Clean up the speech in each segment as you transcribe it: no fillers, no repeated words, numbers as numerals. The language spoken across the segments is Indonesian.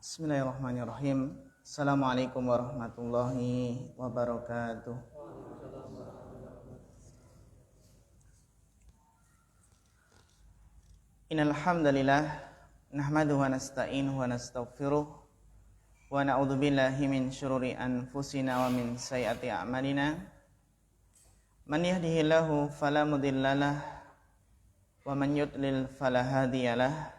Bismillahirrahmanirrahim. Assalamualaikum warahmatullahi wabarakatuh. Innal hamdalillah nahmaduhu wa nasta'inuhu wa nastaghfiruh wa na'udzu billahi min syururi anfusina wa min sayyiati a'malina. Man yahdihillahu fala mudhillalah wa man yudlil fala hadiyalah.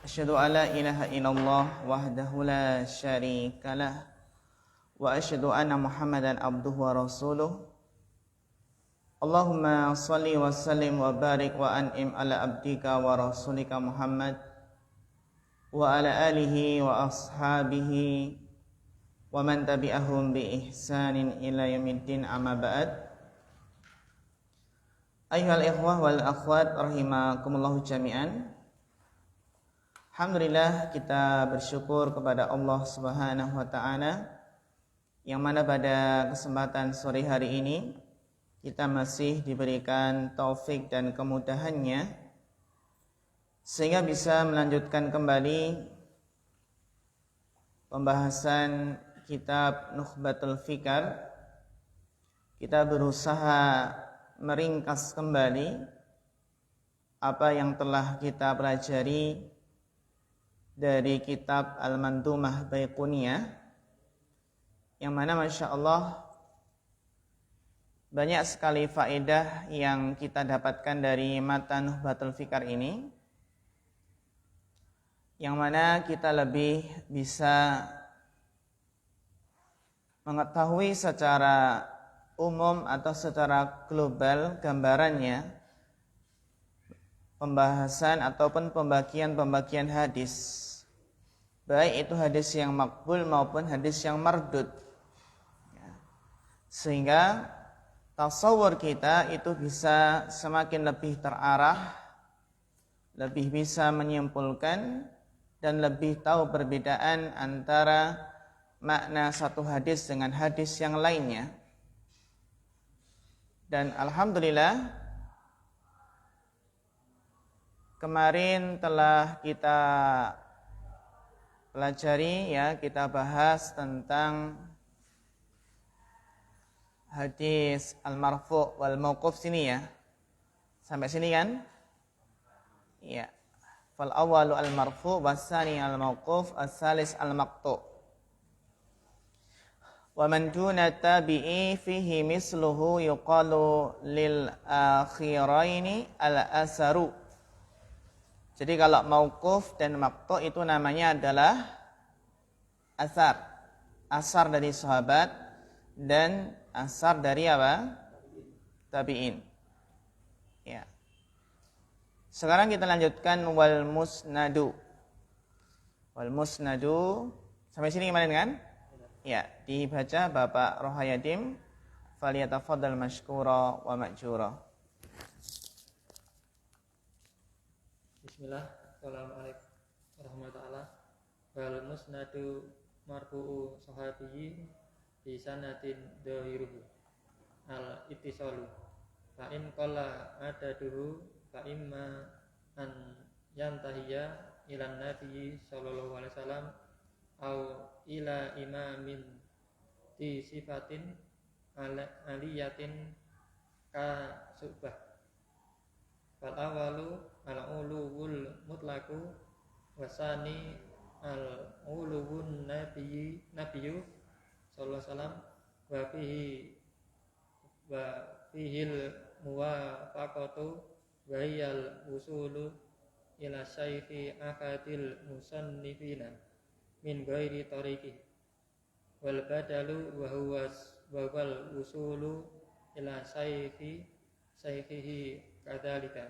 Asyhadu an la ilaha illallah wahdahu la syarikalah wa asyhadu anna Muhammadan abduhu wa rasuluh. Allahumma shalli wa sallim wa barik wa an'im ala abdika wa rasulika Muhammad wa ala alihi wa ashabihi wa man tabi'ahum bi ihsanin ila yaumiddin, amma ba'd. Ayyuhal ikhwah wal akhwat rahimakumullahu jami'an. Alhamdulillah, kita bersyukur kepada Allah Subhanahu wa ta'ala yang mana pada kesempatan sore hari ini kita masih diberikan taufik dan kemudahannya sehingga bisa melanjutkan kembali pembahasan kitab Nukhbatul Fikar. Kita berusaha meringkas kembali apa yang telah kita pelajari dari kitab Al-Mandumah Baiquniyah, yang mana Masya Allah banyak sekali faedah yang kita dapatkan dari matan Nukhbatul Fikar ini, yang mana kita lebih bisa mengetahui secara umum atau secara global gambarannya pembahasan ataupun pembagian hadis, baik itu hadis yang makbul maupun hadis yang mardud, sehingga tasawur kita itu bisa semakin lebih terarah, lebih bisa menyimpulkan dan lebih tahu perbedaan antara makna satu hadis dengan hadis yang lainnya. Dan alhamdulillah kemarin telah kita pelajari, kita bahas tentang hadis al-marfu' wal mauquf sini ya. Sampai sini kan? Ya. Fal awwalu al-marfu' was-tsani al-mauquf, as-tsalis al-maqtu'. Wa man duna tabi'i fihi misluhu yuqalu lil akhiraini al-asaru. Jadi kalau mauquf dan maqtu' itu namanya adalah asar. Asar dari sahabat dan asar dari apa? Tabi'in. Ya. Sekarang kita lanjutkan wal musnadu. Wal musnadu sampai sini kemarin kan? Ya, dibaca Bapak Rohayadim. Faliyatafaddal mashkura wa ma'jura. Bismillah, assalamualaikum warahmatullahi wabarakatuh. Wal musnadu marfu'u sahabiyyi bi sanatin dhahiruhu al ittisalu fa in qalla adaduhu fa imma an yantahiya ila nabiyyi sallallahu alaihi wasallam au ila imamin di sifatin aliyatin ka subah. Fal awalu al-uluwul mutlaku wasani al-uluwun nabiyyu sallallahu alaihi wasallam wa fihil muwafaqatu wa hiyal usulu ila syaifi akadil musannifina min ghairi tariqi wal badalu wa wal usulu ila syaifihi kadzalika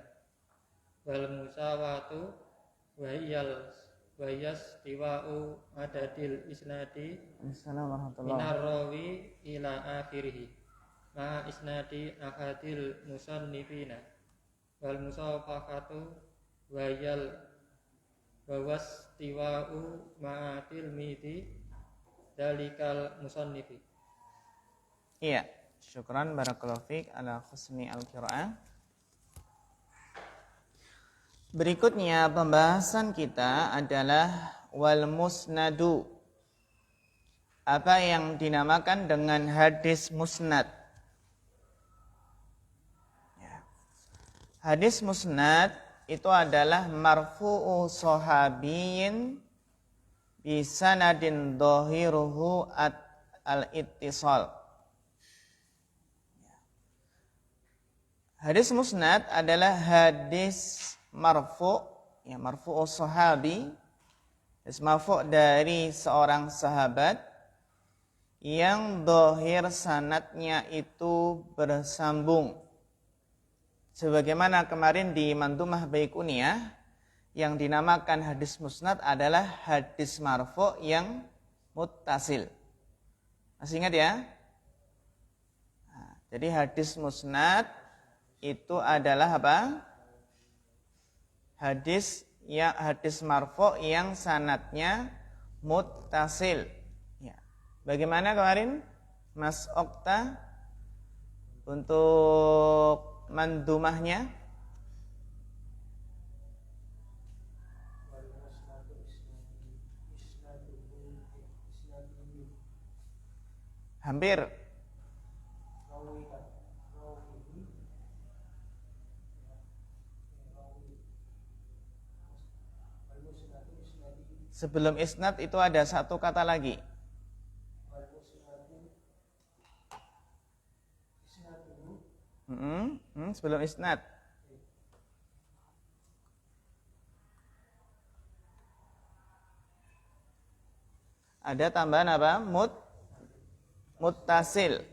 wal musawatu wa yas tiwa'u adadil isnadi minar rawi ila akhirih ma isnadi ahadil musannifina wal musawafaqatu wa was tiwa'u ma tilmidi dalikal musannifi. Iya, syukran barakallahu fiik ala husni al-qiraah. Berikutnya pembahasan kita adalah wal musnadu. Apa yang dinamakan dengan hadis musnad. Hadis musnad itu adalah marfu'u sahabiyin bisanadin dhahiruhu al-ittisal. Hadis musnad adalah hadis marfu', ya marfu'u sahabi, hadis marfu' dari seorang sahabat yang dhahir sanadnya itu bersambung. Sebagaimana kemarin di Mandumah Baiquniyah yang dinamakan hadis musnad adalah hadis marfu' yang muttasil. Masih ingat ya? Nah, jadi hadis musnad itu adalah apa? Hadis marfu' yang sanadnya muttasil. Ya. Bagaimana kemarin Mas Okta untuk mandumahnya? Hampir. Sebelum isnad itu ada satu kata lagi. Sebelum isnad. Ada tambahan apa? Muttasil.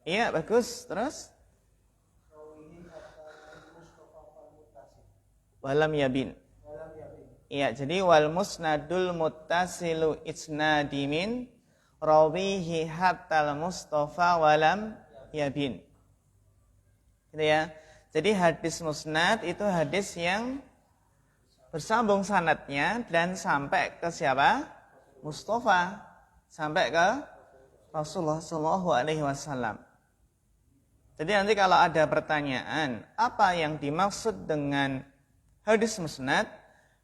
Iya, bagus. Terus? Walam yabin. Iya, jadi wal musnadul muttasilu isnadimin rawihi hatal mustafa walam yabin. Gitu ya. Jadi hadis musnad itu hadis yang bersambung sanadnya dan sampai ke siapa? Mustafa. Sampai ke Rasulullah sallallahu alaihi wasallam. Jadi nanti kalau ada pertanyaan, apa yang dimaksud dengan hadis musnad?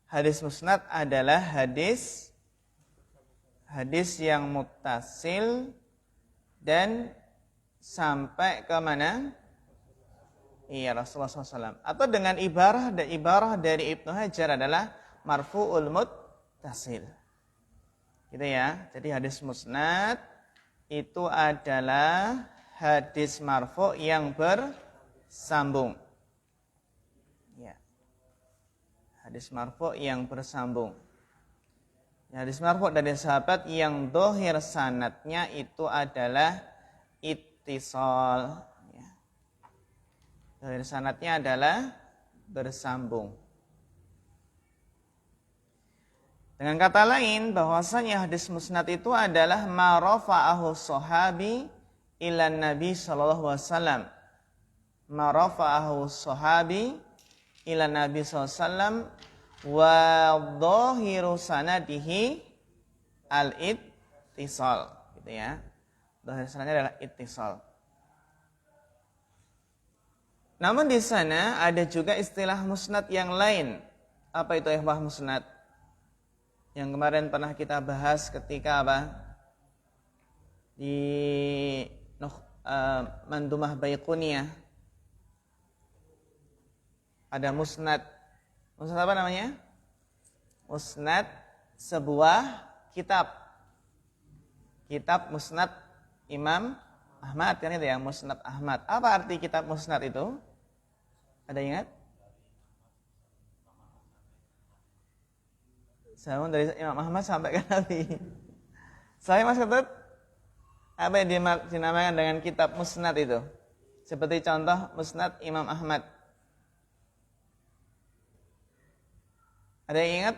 Hadis musnad adalah hadis yang muttasil dan sampai ke mana? Iya, Rasulullah SAW. Atau dengan ibarah dari Ibnu Hajar adalah marfu'ul muttasil. Gitu ya. Jadi hadis musnad itu adalah hadis marfu' yang bersambung. Ya. Hadis marfu' yang bersambung. Ya, hadis marfu' dari sahabat yang dhahir sanadnya itu adalah ittisal. Ya. Dhahir sanadnya adalah bersambung. Dengan kata lain, bahwasanya hadis musnad itu adalah ma rafa'ahu sahabi ilan Nabi sallallahu alaihi wasallam. Ma rafa'ahu sahabi ilan Nabi sallallahu alaihi wasallam wa dhahiru sanadihi al-ittisal, gitu ya. Dhahir sanadnya adalah ittisal. Namun di sana ada juga istilah musnad yang lain. Apa itu istilah musnad? Yang kemarin pernah kita bahas ketika apa? Di Mandumah Baiquniyah. Ada musnad. Musnad apa namanya? Musnad sebuah kitab. Kitab musnad Imam Ahmad, kan itu ya, musnad Ahmad. Apa arti kitab musnad itu? Ada ingat? Sama dari Imam Ahmad sampai ke Nabi. Saya Mas Ketut, apa yang dinamakan dengan kitab musnad itu? Seperti contoh musnad Imam Ahmad. Ada yang ingat?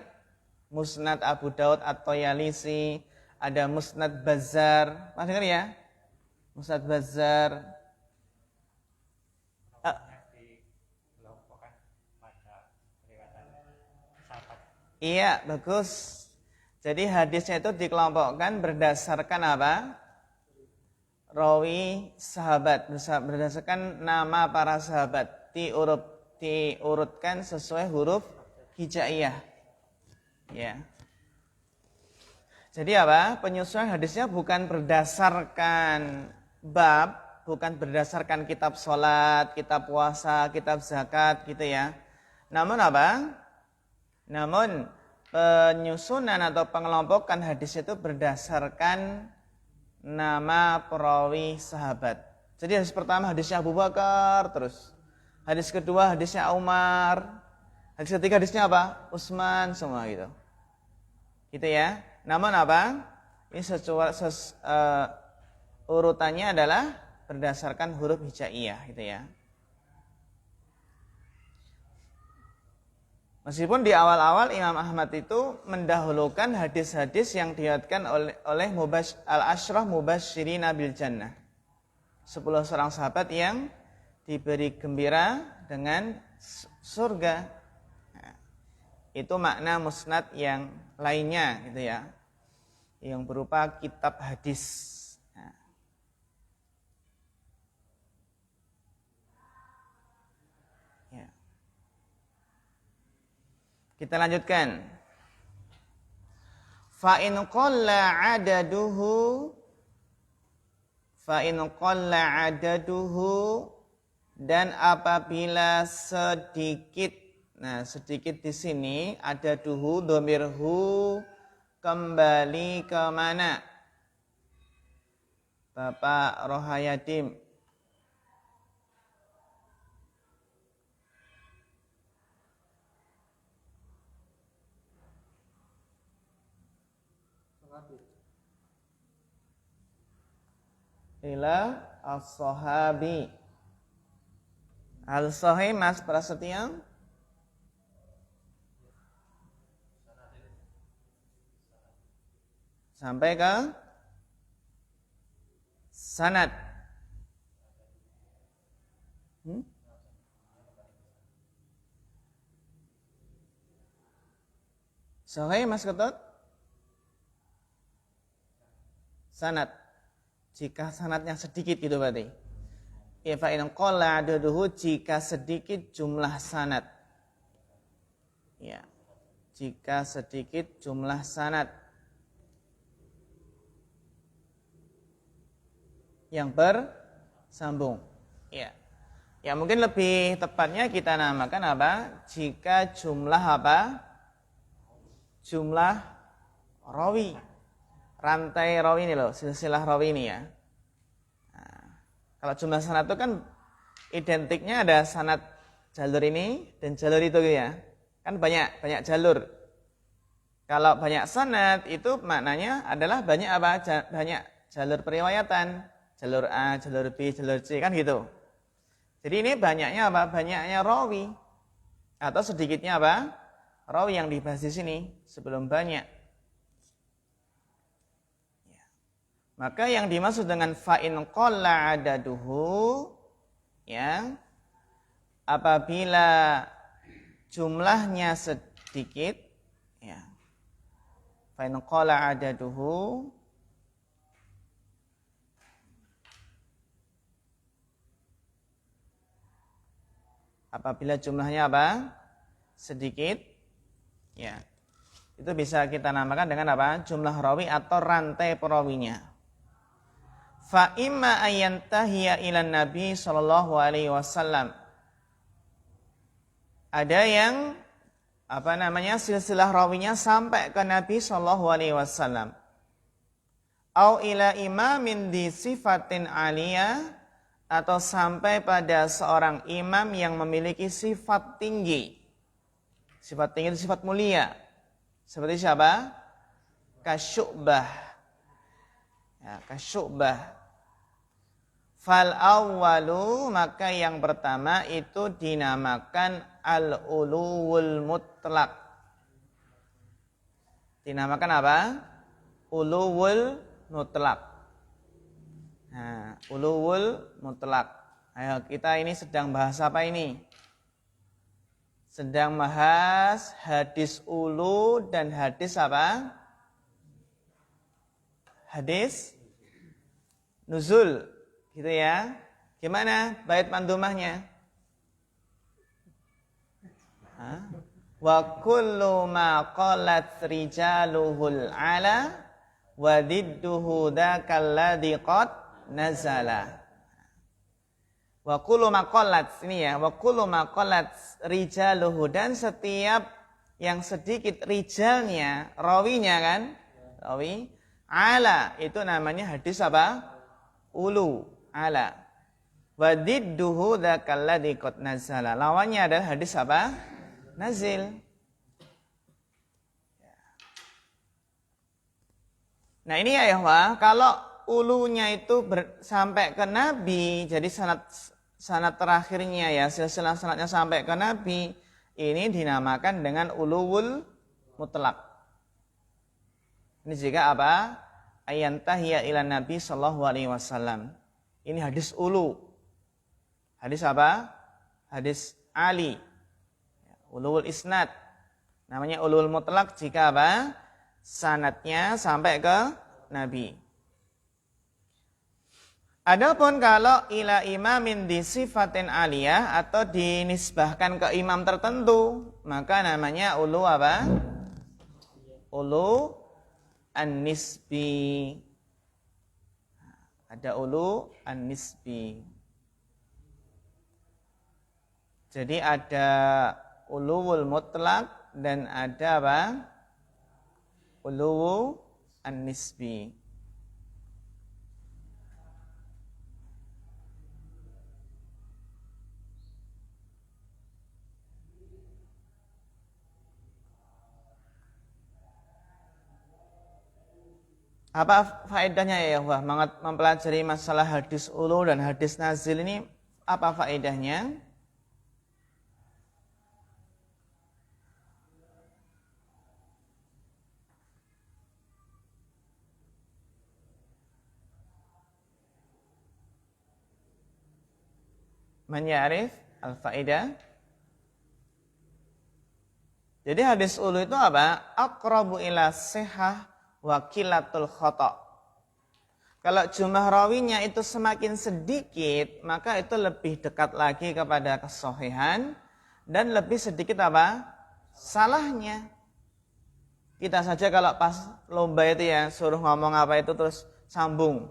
Musnad Abu Daud atau Yalisi, ada musnad Bazzar. Mas dengar ya? Musnad Bazzar. Iya, bagus. Jadi hadisnya itu dikelompokkan berdasarkan apa? rawi sahabat, berdasarkan nama para sahabat, diurutkan sesuai huruf hijaiyah. Ya. Jadi apa? Penyusunan hadisnya bukan berdasarkan bab, bukan berdasarkan kitab sholat, kitab puasa, kitab zakat gitu ya. Namun apa? Namun penyusunan atau pengelompokan hadis itu berdasarkan nama perawi sahabat. Jadi hadis pertama hadisnya Abu Bakar, terus hadis kedua hadisnya Umar, hadis ketiga hadisnya apa? Utsman, semua gitu. Gitu ya. Namun apa? Ini urutannya adalah berdasarkan huruf hijaiyah gitu ya. Meskipun di awal-awal Imam Ahmad itu mendahulukan hadis-hadis yang diriwayatkan oleh al-asyrah mubasysyirina bil jannah. 10 orang sahabat yang diberi gembira dengan surga. Nah, itu makna musnad yang lainnya gitu ya. Yang berupa kitab hadis. Nah. Ya. Kita lanjutkan. Fa in qalla adaduhu dan apabila sedikit. Nah, sedikit di sini adaduhu dhamirhu kembali ke mana? Bapak Rohayadim. Ila as-sahabi. Al-sahih Mas Prasetyo. Sampai ke sanad. Sahih Mas Ketut? Sanad. Jika sanadnya sedikit gitu berarti. Fa in qalla adaduhu jika sedikit jumlah sanad. Ya. Jika sedikit jumlah sanad yang bersambung. Ya. Ya mungkin lebih tepatnya kita namakan apa? Jika jumlah apa? Jumlah rawi. Rantai rawi ini loh, silsilah rawi ini ya. Nah, kalau jumlah sanad itu kan identiknya ada sanad jalur ini dan jalur itu gitu ya. Kan banyak jalur. Kalau banyak sanad itu maknanya adalah banyak apa? Banyak jalur periwayatan. Jalur A, jalur B, jalur C, kan gitu. Jadi ini banyaknya apa? Banyaknya rawi. Atau sedikitnya apa? Rawi yang dibahas di sini sebelum banyak. Ya. Maka yang dimaksud dengan fa'in qalla adaduhu, ya, apabila jumlahnya sedikit, ya, fa'in qalla adaduhu, apabila jumlahnya apa? Sedikit. Ya. Itu bisa kita namakan dengan apa? Jumlah rawi atau rantai perawinya. Fa imma ayantahiya ilan Nabi sallallahu alaihi wasallam. Ada yang silsilah rawinya sampai ke Nabi sallallahu alaihi wasallam. Au ila imamin di sifatin aliyah, atau sampai pada seorang imam yang memiliki sifat tinggi. Sifat tinggi itu sifat mulia. Seperti siapa? Kasyu'bah. Ya, Kasyu'bah. Fal awwalu, maka yang pertama itu dinamakan al-uluwul mutlaq. Dinamakan apa? Uluwul mutlaq. Nah, uluwul mutlaq. Ayo, kita ini sedang bahas apa ini? Sedang bahas hadis ulu dan hadis apa? Hadis nuzul gitu ya. Gimana bait mandumahnya? Wa kullu ma qalat rijaluhul ala wa didduhu dzakal ladzi qad nazala. Wa kullu ma qalat ini ya, wa kullu ma qalat rijaluhu, dan setiap yang sedikit rijalnya, rawinya kan? Rawi ala itu namanya hadis apa? Ulu, ala. Wa didduhu dzakal ladzi qad nazala. Lawannya adalah hadis apa? Nazil. Nah ini ya Yahwa, kalau ulunya itu sampai ke Nabi, jadi sanad terakhirnya ya, silsilah sanadnya sampai ke Nabi, ini dinamakan dengan uluwul mutlak. Ini juga apa? Ayantahiya ila Nabi sallallahu alaihi wasallam. Ini hadis ulu. Hadis apa? Hadis Ali. Ulul isnad. Namanya ulul mutlak jika apa? Sanadnya sampai ke Nabi. Adapun kalau ila imamin di sifatin aliyah atau dinisbahkan ke imam tertentu, maka namanya ulu apa? Ulu an-nisbi. Ada ulu an-nisbi. Jadi ada uluwul mutlak dan ada apa? Uluwu an-nisbi. Apa faedahnya ya Wah? Mempelajari masalah hadis ulu dan hadis nazil ini apa faedahnya? Man ya'rif al-faedah. Jadi hadis ulu itu apa? Aqrabu ila sihah wa qillatul khata'. Kalau jumlah rawinya itu semakin sedikit, maka itu lebih dekat lagi kepada kesahihan dan lebih sedikit apa? Salahnya. Kita saja kalau pas lomba itu ya, suruh ngomong apa itu terus sambung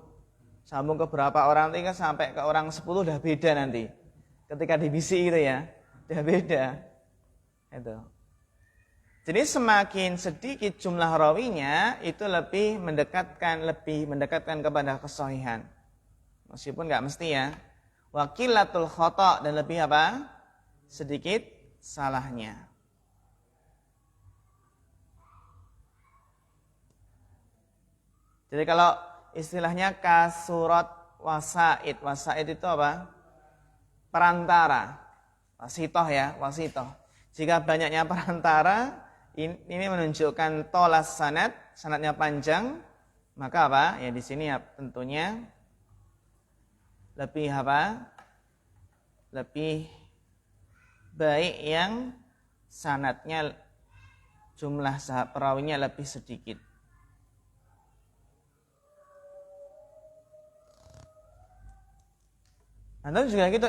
ke berapa orang, nanti sampai ke orang 10 udah beda nanti. Ketika dibisi itu ya, udah beda. Itu. Jadi semakin sedikit jumlah rawinya itu lebih mendekatkan kepada kesahihan. Meskipun enggak mesti ya. Wa qillatul khata' dan lebih apa? Sedikit salahnya. Jadi kalau istilahnya kasurat wasaid. Wasaid itu apa? Perantara. Wasitoh ya, wasitoh. Jika banyaknya perantara, ini menunjukkan tolas sanadnya panjang, maka apa? Ya di sini ya tentunya lebih apa? Lebih baik yang sanadnya jumlah perawinya lebih sedikit. Atau juga gitu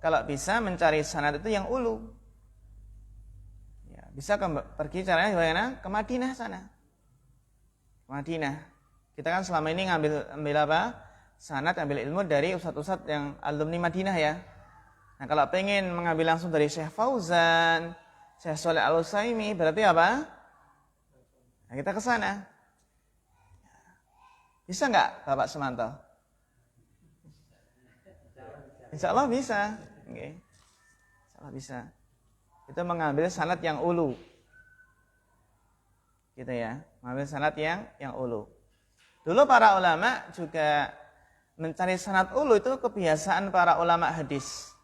kalau bisa mencari sanad itu yang ulu. Ya, bisa pergi caranya bagaimana? Ke Madinah sana. Madinah. Kita kan selama ini ngambil apa? Sanad, ambil ilmu dari ustadz-ustadz yang alumni Madinah ya. Nah, kalau pengen mengambil langsung dari Syekh Fauzan, Syekh Shalih Al-Utsaimin, berarti apa? Nah, kita ke sana. Bisa enggak Bapak Semanto? Insya Allah bisa. Okay. Insya Allah bisa. Itu mengambil sanad yang ulu. Gitu ya. Mengambil sanad yang ulu. Dulu para ulama juga mencari sanad ulu itu kebiasaan para ulama hadis.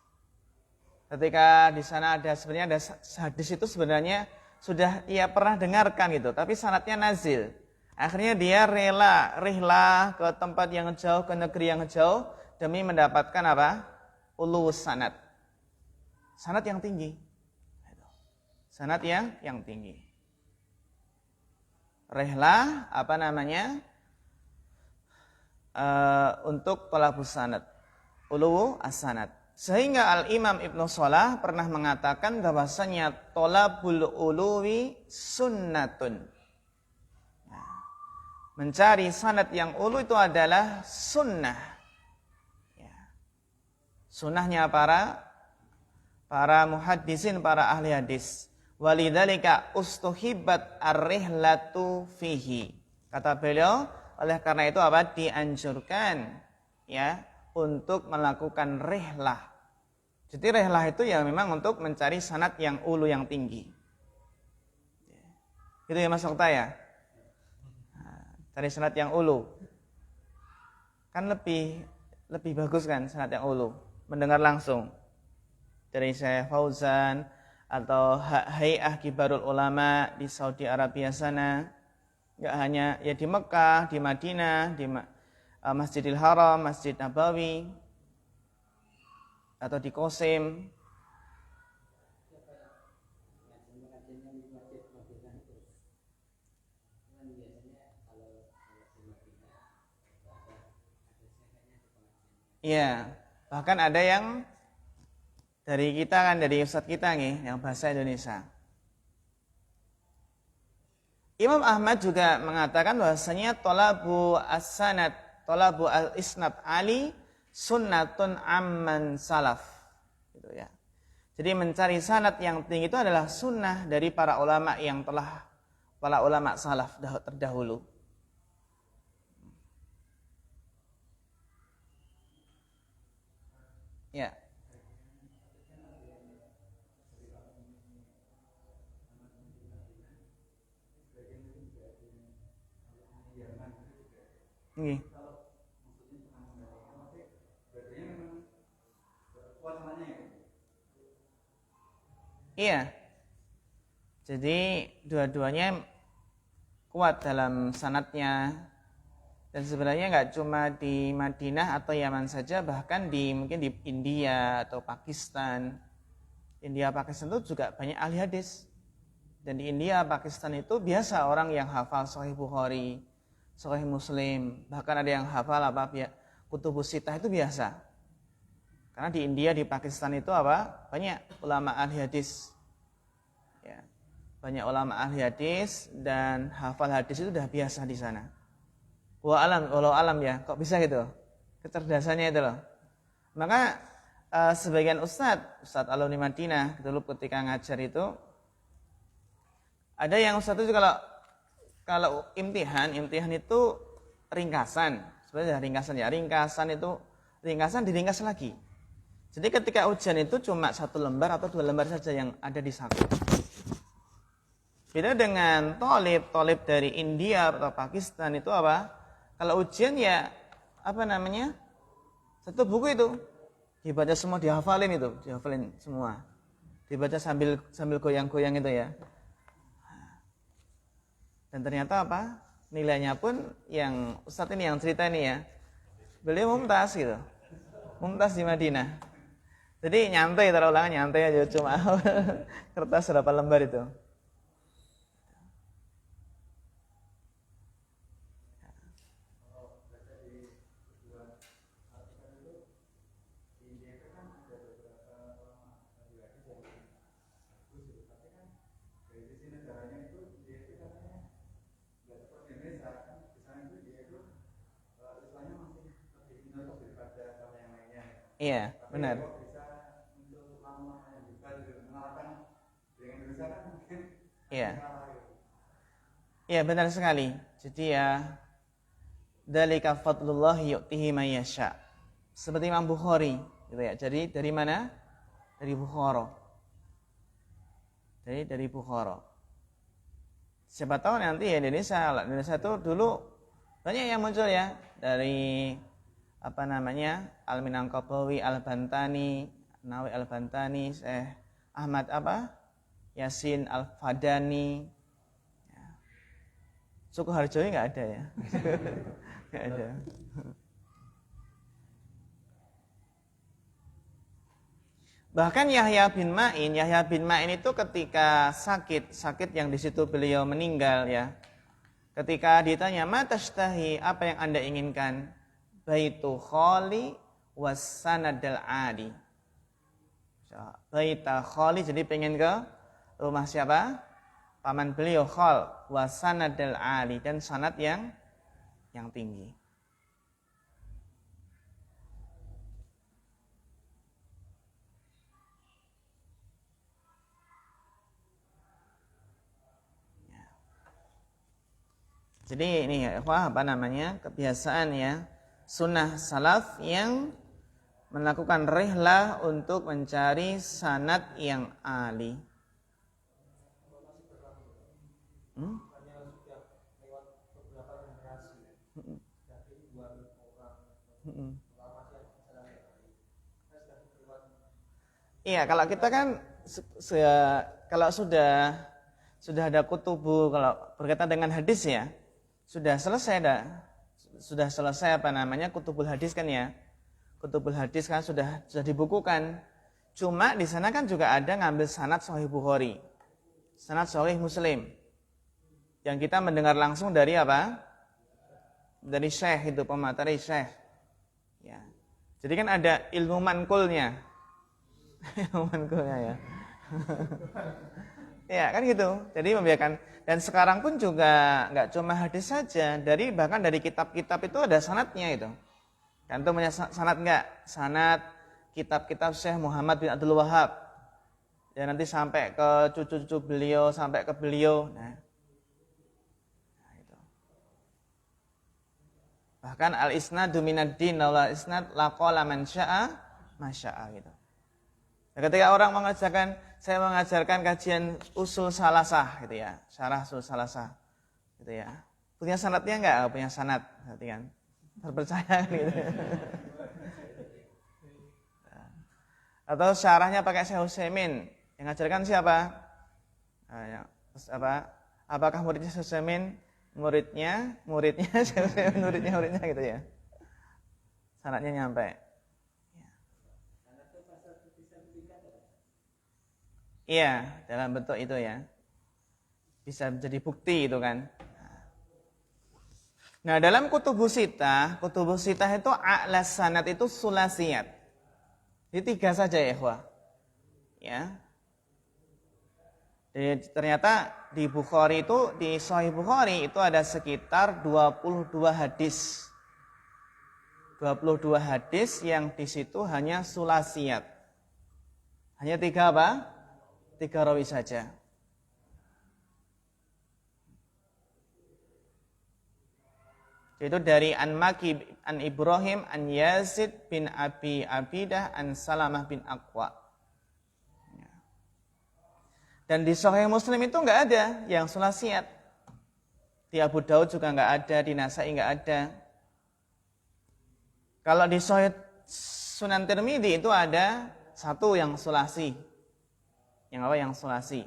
Ketika di sana sebenarnya ada hadis itu sebenarnya sudah ia pernah dengarkan gitu, tapi sanadnya nazil. Akhirnya dia rihlah ke tempat yang jauh, ke negeri yang jauh demi mendapatkan apa? Ulus sanad. Sanad yang tinggi. Sanad yang tinggi. Rihlah untuk thalabus sanad, ulu as-sanad. Sehingga Al-Imam Ibnu Shalah pernah mengatakan bahwasanya thalabul uluwi sunnatun. Mencari sanad yang ulu itu adalah sunnah. Sunnahnya para muhaddisin, para ahli hadis. Walidzalika ustuhibbat ar-rihlatu fihi. Kata beliau, oleh karena itu apa? Dianjurkan ya untuk melakukan rihlah. Jadi rihlah itu ya memang untuk mencari sanad yang ulu, yang tinggi. Itu ya Mas Okta ya. Cari sanad yang ulu. Kan lebih bagus kan sanad yang ulu. Mendengar langsung dari Syekh Fauzan atau Hay'ah Kibarul Ulama di Saudi Arabia sana. Enggak hanya ya di Mekah, di Madinah, di Masjidil Haram, Masjid Nabawi atau di Qasim. Iya, bahkan ada yang dari kita kan, dari ustadz kita nih, yang bahasa Indonesia. Imam Ahmad juga mengatakan bahwasanya thalabu as-sanad, thalabu al-isnad ali sunnatun amman salaf. Gitu ya. Jadi mencari sanad yang tinggi itu adalah sunnah dari para ulama yang telah, para ulama salaf terdahulu. Ya. Ini. Iya. Jadi dua-duanya kuat dalam sanadnya. Dan sebenarnya nggak cuma di Madinah atau Yaman saja, bahkan mungkin di India atau Pakistan. India, Pakistan itu juga banyak ahli hadis. Dan di India, Pakistan itu biasa orang yang hafal Sahih Bukhari, Sahih Muslim, bahkan ada yang hafal Kutubus Sittah itu biasa. Karena di India, di Pakistan itu banyak ulama ahli hadis. Ya, banyak ulama ahli hadis dan hafal hadis itu sudah biasa di sana. Walau alam ya, kok bisa gitu? Kecerdasannya itu loh. Maka sebagian Ustadz alumni Madinah dulu ketika ngajar itu, ada yang Ustadz itu kalau imtihan itu ringkasan. Sebenarnya ringkasan diringkas lagi. Jadi ketika ujian itu cuma 1 lembar atau 2 lembar saja yang ada di saku. Beda dengan thalib dari India atau Pakistan itu kalau ujian ya satu buku itu dibaca semua, dihafalin semua. Dibaca sambil goyang-goyang itu ya. Dan ternyata nilainya pun yang Ustadz ini yang cerita ini ya, beliau mumtaz gitu. Mumtaz di Madinah. Jadi nyantai, taruh ulangan nyantai aja, cuma kertas berapa lembar itu. Iya, benar. Iya. Iya, benar sekali. Jadi ya, dzalika fadlullah yu'tihi may yasha. Seperti Imam Bukhari, gitu ya. Jadi dari mana? Dari Bukhara. Dari Bukhara. Siapa tahu nanti ya Indonesia itu dulu banyak yang muncul ya dari Al-Minangkabawi, Al-Bantani, Nawawi Al-Bantani, Syekh Ahmad Yasin Al-Fadani. Ya. Sukoharjo nggak ada ya? Nggak ada. Bahkan Yahya bin Ma'in itu ketika sakit yang di situ beliau meninggal ya. Ketika ditanya, "Ma tashtahi?" Apa yang Anda inginkan? baitu khali was sanadal ali. Baita khali, jadi pengen ke rumah siapa? Paman beliau Khal, wa sanadal ali, dan sanad yang tinggi. Jadi ini ya, apa namanya, kebiasaan ya, sunnah salaf yang melakukan rihlah untuk mencari sanad yang ali. Iya, kalau kita kan kalau sudah ada kutubu, kalau berkaitan dengan hadis ya, sudah selesai apa namanya, kutubul hadis kan ya. Kutubul hadis kan sudah dibukukan. Cuma di sana kan juga ada ngambil sanad Sahih Bukhari, sanad Sahih Muslim, yang kita mendengar langsung dari apa? Dari syekh, itu pemateri syekh. Ya. Jadi kan ada ilmu mankulnya. Ilmu mankulnya ya. Ya kan gitu. Jadi membiarkan. Dan sekarang pun juga nggak cuma hadis saja, bahkan dari kitab-kitab itu ada sanadnya itu. Dan itu punya sanad nggak? Sanad kitab-kitab Syekh Muhammad bin Abdul Wahab. Ya nanti sampai ke cucu-cucu beliau, sampai ke beliau. Nah itu. Bahkan al-isnadu minad-din, la isnad laqala man syaa masyaa gitu. Nah, ketika orang saya mengajarkan kajian usul salasah gitu ya, syarah usul salasah gitu ya. Punya sanadnya enggak? Punya sanad, berarti kan terpercaya gitu. Atau syarahnya pakai Syekh Utsaimin, yang ngajarkan siapa? Apakah muridnya Syekh Utsaimin? Muridnya Syekh Utsaimin, muridnya gitu ya. Sanadnya nyampe. Iya, dalam bentuk itu ya. Bisa menjadi bukti itu kan. Nah, dalam kutubus sitah itu a'la sanad itu sulasiyat. Jadi 3 saja ya, ikhwah. Ya. Jadi ternyata di Bukhari itu, di Sahih Bukhari itu ada sekitar 22 hadis. 22 hadis yang di situ hanya sulasiyat. Hanya 3 apa? 3 rawi saja. Itu dari An-Maki, An Ibrahim, An Yazid bin Abi Abidah, An Salamah bin Aqwa. Dan di Sahih Muslim itu enggak ada yang sulasiyat. Di Abu Daud juga enggak ada, di Nasai enggak ada. Kalau di Sahih Sunan Tirmidzi itu ada 1 yang sulasi. Yang apa? Yang sulasi.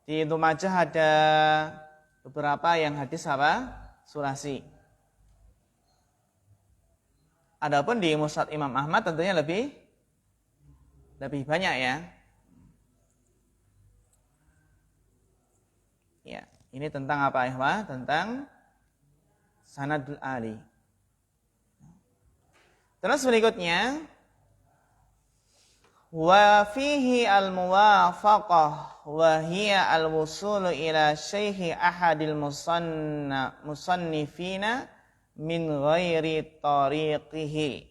Di Ibnu Majah ada beberapa yang hadis apa? Sulasi. Adapun di Musnad Imam Ahmad tentunya lebih banyak ya. Ya, ini tentang apa ya? Tentang sanadul ali. Terus berikutnya, wa fihi al-muwafaqah wa hiya al-wusulu ila syaihi ahadil musannifina min ghairi tariqihi.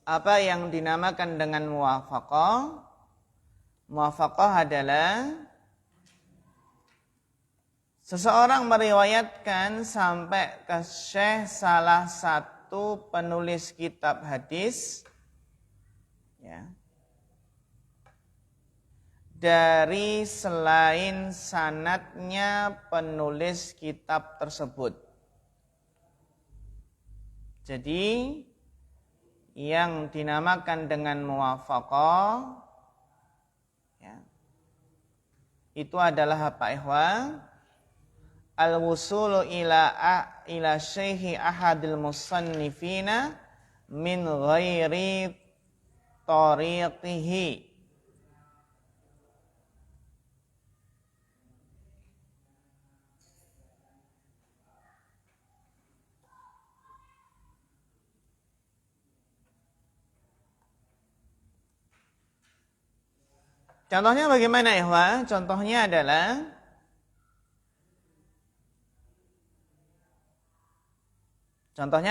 Apa yang dinamakan dengan muwafaqah? Muwafaqah adalah seseorang meriwayatkan sampai ke syekh salah satu penulis kitab hadis ya, dari selain sanadnya penulis kitab tersebut. Jadi yang dinamakan dengan muwafaqah ya, itu adalah apa ikhwan? Al-wusulu ila syaihi ahadil musannifina min ghairi tariqihi. Contohnya bagaimana ya? Contohnya adalah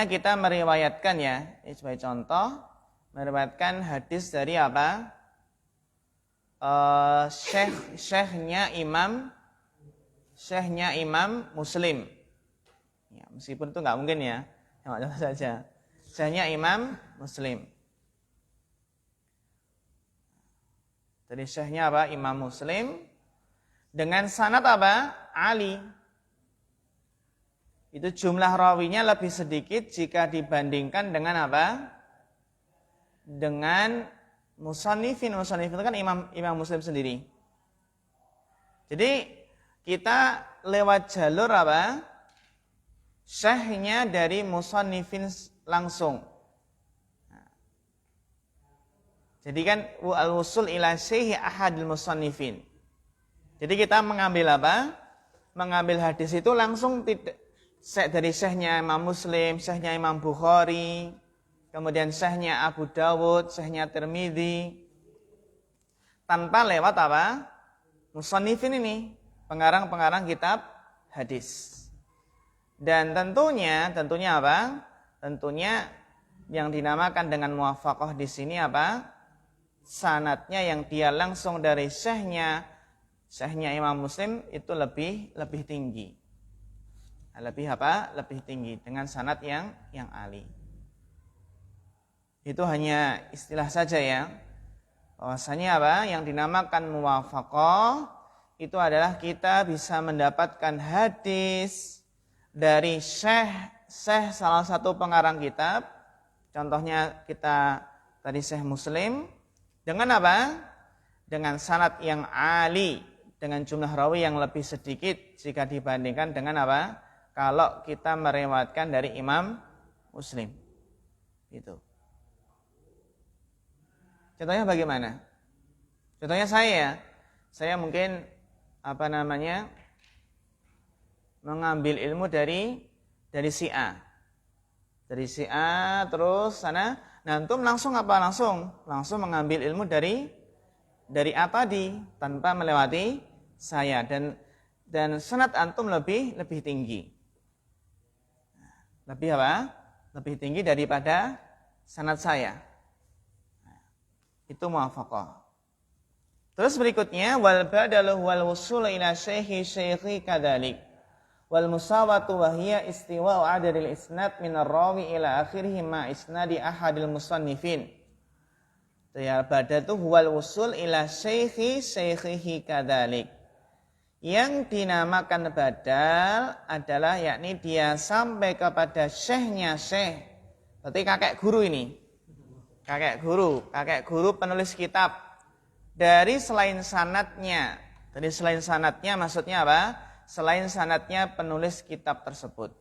kita meriwayatkan ya, ini sebagai contoh, meriwayatkan hadis dari apa? Syekhnya Imam Muslim. Ya, meskipun itu nggak mungkin ya, contoh saja. Syekhnya Imam Muslim. Jadi syekhnya apa? Imam Muslim dengan sanad apa? Ali. Itu jumlah rawinya lebih sedikit jika dibandingkan dengan apa? Dengan musannifin. Musannifin itu kan Imam Muslim sendiri. Jadi kita lewat jalur apa? Syekhnya dari musannifin langsung. Jadi kan al-wusul ila syekhi ahadil musannifin. Jadi kita mengambil apa? Mengambil hadis itu langsung tidak dari syekhnya Imam Muslim, syekhnya Imam Bukhari, kemudian syekhnya Abu Dawud, syekhnya Tirmidzi, tanpa lewat apa? Musannifin ini, pengarang-pengarang kitab hadis. Dan tentunya apa? Tentunya yang dinamakan dengan muwafaqah di sini apa? Sanadnya yang dia langsung dari syekhnya Imam Muslim itu lebih tinggi. Lebih apa? Lebih tinggi dengan sanad yang ali. Itu hanya istilah saja ya. Bahwasanya apa? Yang dinamakan muwafaqah itu adalah kita bisa mendapatkan hadis dari syekh salah satu pengarang kitab. Contohnya kita tadi Syekh Muslim. Dengan apa? Dengan sanad yang ali, dengan jumlah rawi yang lebih sedikit jika dibandingkan dengan apa? Kalau kita meriwayatkan dari Imam Muslim. Gitu. Contohnya bagaimana? Contohnya saya mungkin mengambil ilmu dari si A. Dari si A terus sana. Nah, antum langsung apa? Langsung mengambil ilmu dari A tadi tanpa melewati saya dan sanad antum lebih tinggi. Lebih apa? Lebih tinggi daripada sanad saya. Itu muwafaqah. Terus berikutnya wal badalu wal wusul ila syekhi kadzalik. Wal musawatu wa hiya istiwa'u adadil isnad min ar-rawi ila akhirih ma isnadi ahadil musannifin. Ya badatu wal wusul ila syekhihi kadzalik. Yang dinamakan badal adalah yakni dia sampai kepada syekhnya syekh. Berarti kakek guru ini. Kakek guru penulis kitab. Dari selain sanadnya. Dari selain sanadnya maksudnya apa? Selain sanadnya penulis kitab tersebut.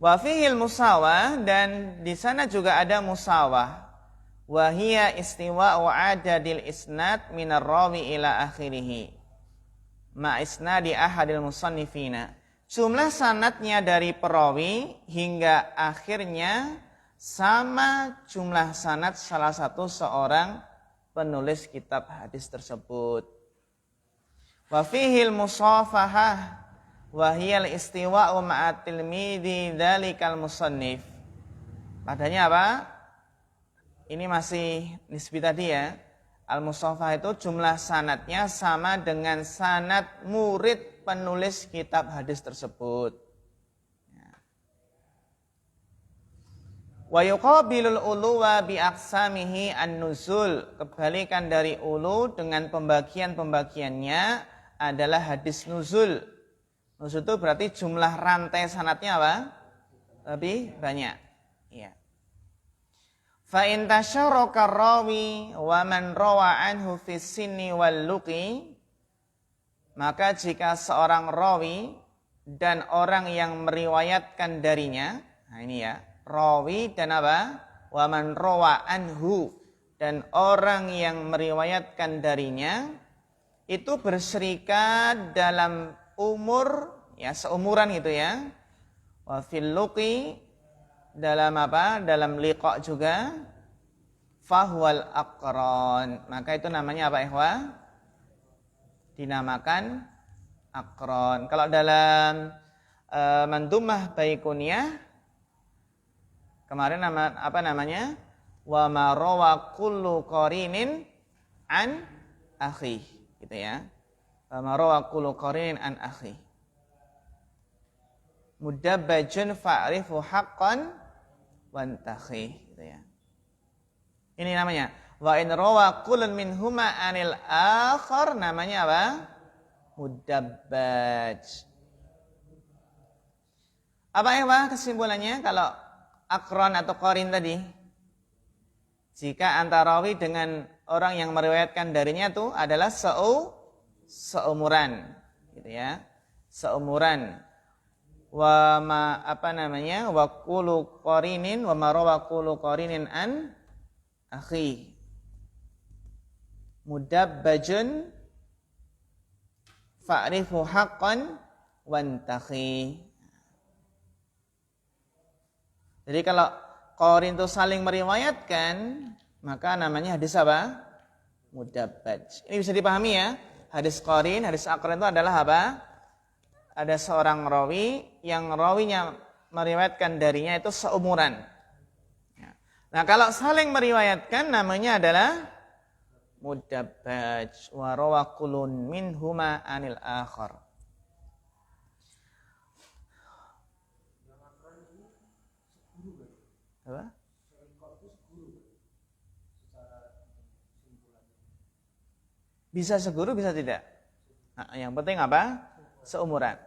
Wa fihil musawah dan di sana juga ada musawah. Wa hiya istiwa'u adadil isnad minar rawi ila akhirih. Ma isnadi ahadil musannifina. Jumlah sanadnya dari perawi hingga akhirnya sama jumlah sanad salah satu seorang penulis kitab hadis tersebut. Wa fihil musafahah wa hiyal istiwa'u ma'at tilmidhi dzalikal musannif. Padanya apa? Ini masih nisbi tadi ya. Al-musafah itu jumlah sanadnya sama dengan sanad murid penulis kitab hadis tersebut. Wa yuqabilul uluwa bi aqsamihi an-nuzul. Kebalikan dari ulu dengan pembagian-pembagiannya adalah hadis nuzul. Nuzul itu berarti jumlah rantai sanadnya apa? Lebih banyak. Iya. Fa in tasharaka rawi wa man rawa anhu fi sinni wal luqi, maka jika seorang rawi dan orang yang meriwayatkan darinya, nah ini ya, rawi dan apa? Wa man rawa anhu dan orang yang meriwayatkan darinya itu berserikat dalam umur ya seumuran gitu ya. Wa fil luqi dalam apa? Dalam liqa juga. fahuwal aqran. Maka itu namanya apa ikhwah? Dinamakan aqran. Kalau dalam mantumah baikuniyah kemarin apa namanya? Wa ma rawa kullu qarinin an akhi, gitu ya. Wa ma rawa kullu qarinin an akhi. Mudabbajun fa'rifu haqqan wantakhi, gitu ya. Ini namanya wa in rawa kullun minhuma anil akhar, namanya apa? Mudabbaj. Apa ya Pak kesimpulannya kalau akron atau qarin tadi? Jika antara rawi dengan orang yang meriwayatkan darinya itu adalah seumuran, gitu ya. Seumuran. Wa ma wa qulu qarinin wa ma rawa qulu qarinin an akhi. Mudabbajun fa'rifu haqqan wantakhi. Jadi kalau qarin itu saling meriwayatkan, maka namanya hadis apa? Mudabbaj. Ini bisa dipahami ya. Hadis qarin, hadis aqran itu adalah apa? Ada seorang rawi yang rawinya meriwayatkan darinya itu seumuran. Nah, kalau saling meriwayatkan namanya adalah mudabbaj. Wa rawa kullun minhuma anil akhar. Apa? Bisa seguru, bisa tidak. Nah, yang penting apa? Seumuran.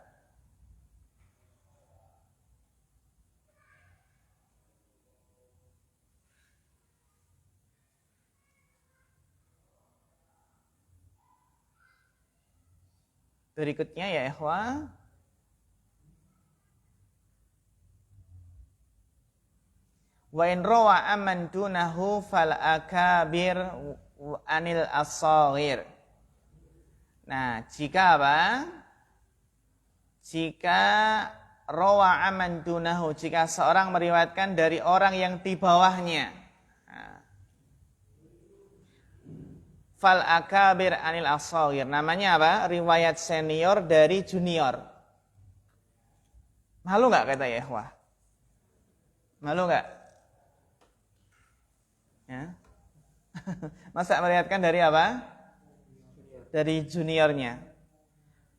Berikutnya ya ikhwah. Wa in rawa amman dunahu fal akabir anil as-saghir. Nah, jika apa? Jika rawa amman dunahu, jika seorang meriwayatkan dari orang yang di bawahnya. Nah, fal akabir anil as-saghir. Namanya apa? Riwayat senior dari junior. Malu enggak kata ya, ikhwah? Malu enggak? Ya. Masa meriwayatkan dari apa? Dari juniornya.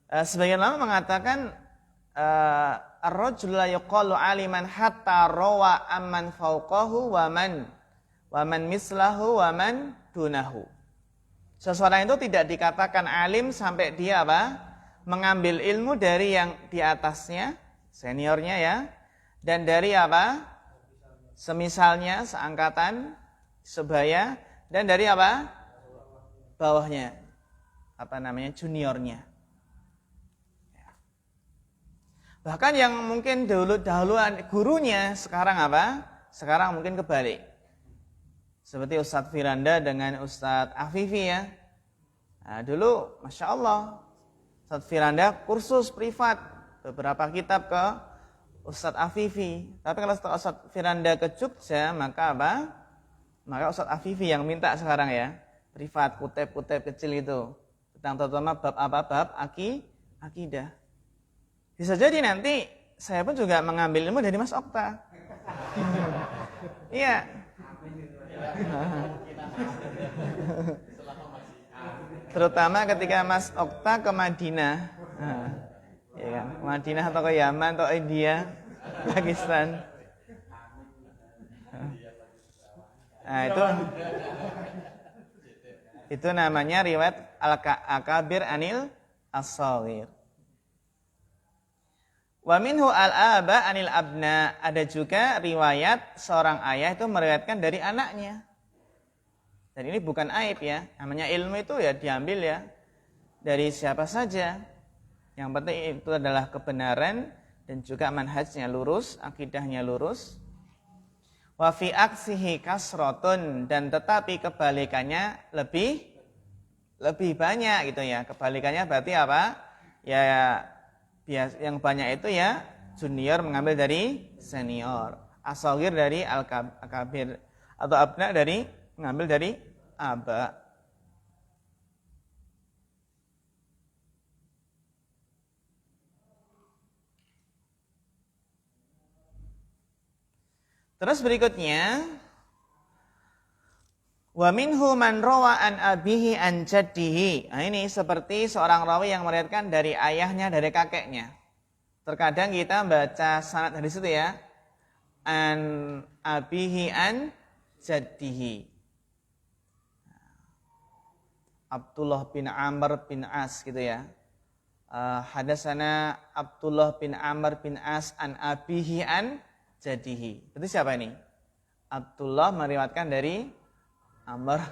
Sebagian ulama mengatakan ar-rajul la yuqalu aliman hatta rawa amman fawqahu wa man mislahu wa man dunahu. Seseorang itu tidak dikatakan alim sampai dia apa? Mengambil ilmu dari yang di atasnya, seniornya ya, dan dari apa? Semisalnya, seangkatan, sebaya, dan dari apa? Bawahnya. Apa namanya? Juniornya. Bahkan yang mungkin dahuluan gurunya sekarang apa? Sekarang mungkin kebalik. Seperti Ustadz Firanda dengan Ustadz Afifi ya. Nah, dulu Masya Allah Ustadz Firanda kursus privat beberapa kitab ke Ustadz Afifi. Tapi kalau Ustadz Firanda ke Jogja, maka apa? Maka Ustadz Afifi yang minta sekarang ya, privat, kutip-kutip kecil itu tentang terutama bab apa? Bab akidah. Bisa jadi nanti saya pun juga mengambil ilmu dari Mas Okta. Iya. Terutama ketika Mas Okta ke Madinah. Ya kan? Ke Madinah atau ke Yaman atau India, Pakistan. Nah, itu namanya riwayat al-akabir anil as-saghir. Wa minhu al-aba anil abna. Ada juga riwayat seorang ayah itu meriwayatkan dari anaknya. Dan ini bukan aib ya. Namanya ilmu itu ya diambil ya dari siapa saja. Yang penting itu adalah kebenaran dan juga manhajnya lurus, akidahnya lurus. Wa fi aksihi kasratun, dan tetapi kebalikannya lebih banyak gitu ya. Kebalikannya berarti apa? Ya yang banyak itu ya junior mengambil dari senior, as-saghir dari al-kabir, atau abna dari Mengambil dari aba. Terus berikutnya, wa minhu man rawa an abihi an jaddihi. Nah, ini seperti seorang rawi yang meriwayatkan dari ayahnya, dari kakeknya. Terkadang kita baca sanad hadis itu ya, an abihi an jaddihi. Abdullah bin Amr bin As gitu ya. Hadasana Abdullah bin Amr bin As an abihi an jaddihi. Itu siapa ini? Abdullah meriwayatkan dari Amr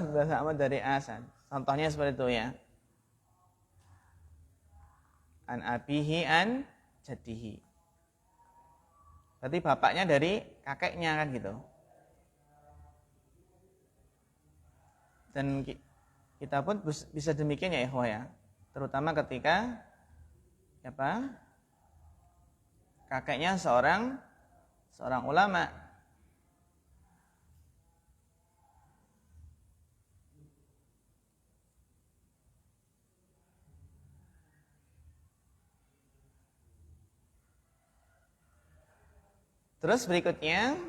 dari As. Contohnya seperti itu ya. An abihi an jaddihi. Berarti bapaknya dari kakeknya kan gitu. Dan kita pun bisa demikian ya ikhwah ya. Terutama ketika kakeknya seorang ulama. Terus berikutnya,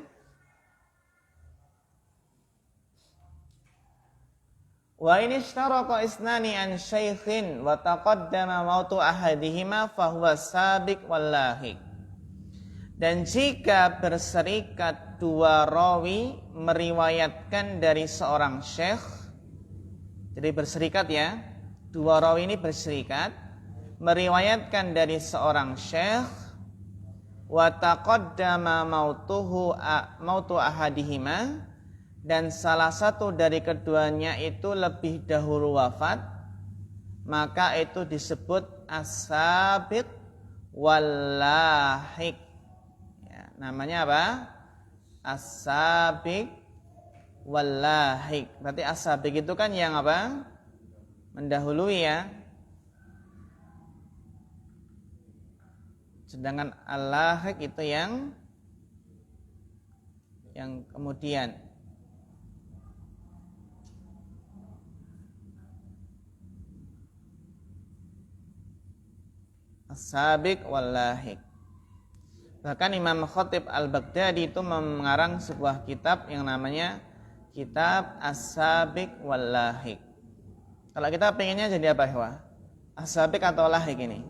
wa in ishtaraqa isnani an syaikhin wa taqaddama mautu ahadihima fahuwa sabiq wal lahiq. Dan jika berserikat dua rawi meriwayatkan dari seorang syekh, jadi berserikat ya, dua rawi ini berserikat meriwayatkan dari seorang syekh, wa taqaddama mautu ahadihima, dan salah satu dari keduanya itu lebih dahulu wafat, maka itu disebut as-sabiq wal lahiq. Ya, namanya apa? As-sabiq wal lahiq. Berarti as-sabiq itu kan yang apa? Mendahului ya. Sedangkan al-lahiq itu yang kemudian. As-sabiq wal lahiq. Bahkan Imam Khatib Al-Baghdadi itu mengarang sebuah kitab yang namanya Kitab As-sabiq wal lahiq. Kalau kita pengennya jadi apa ya? As-sabiq atau lahiq ini?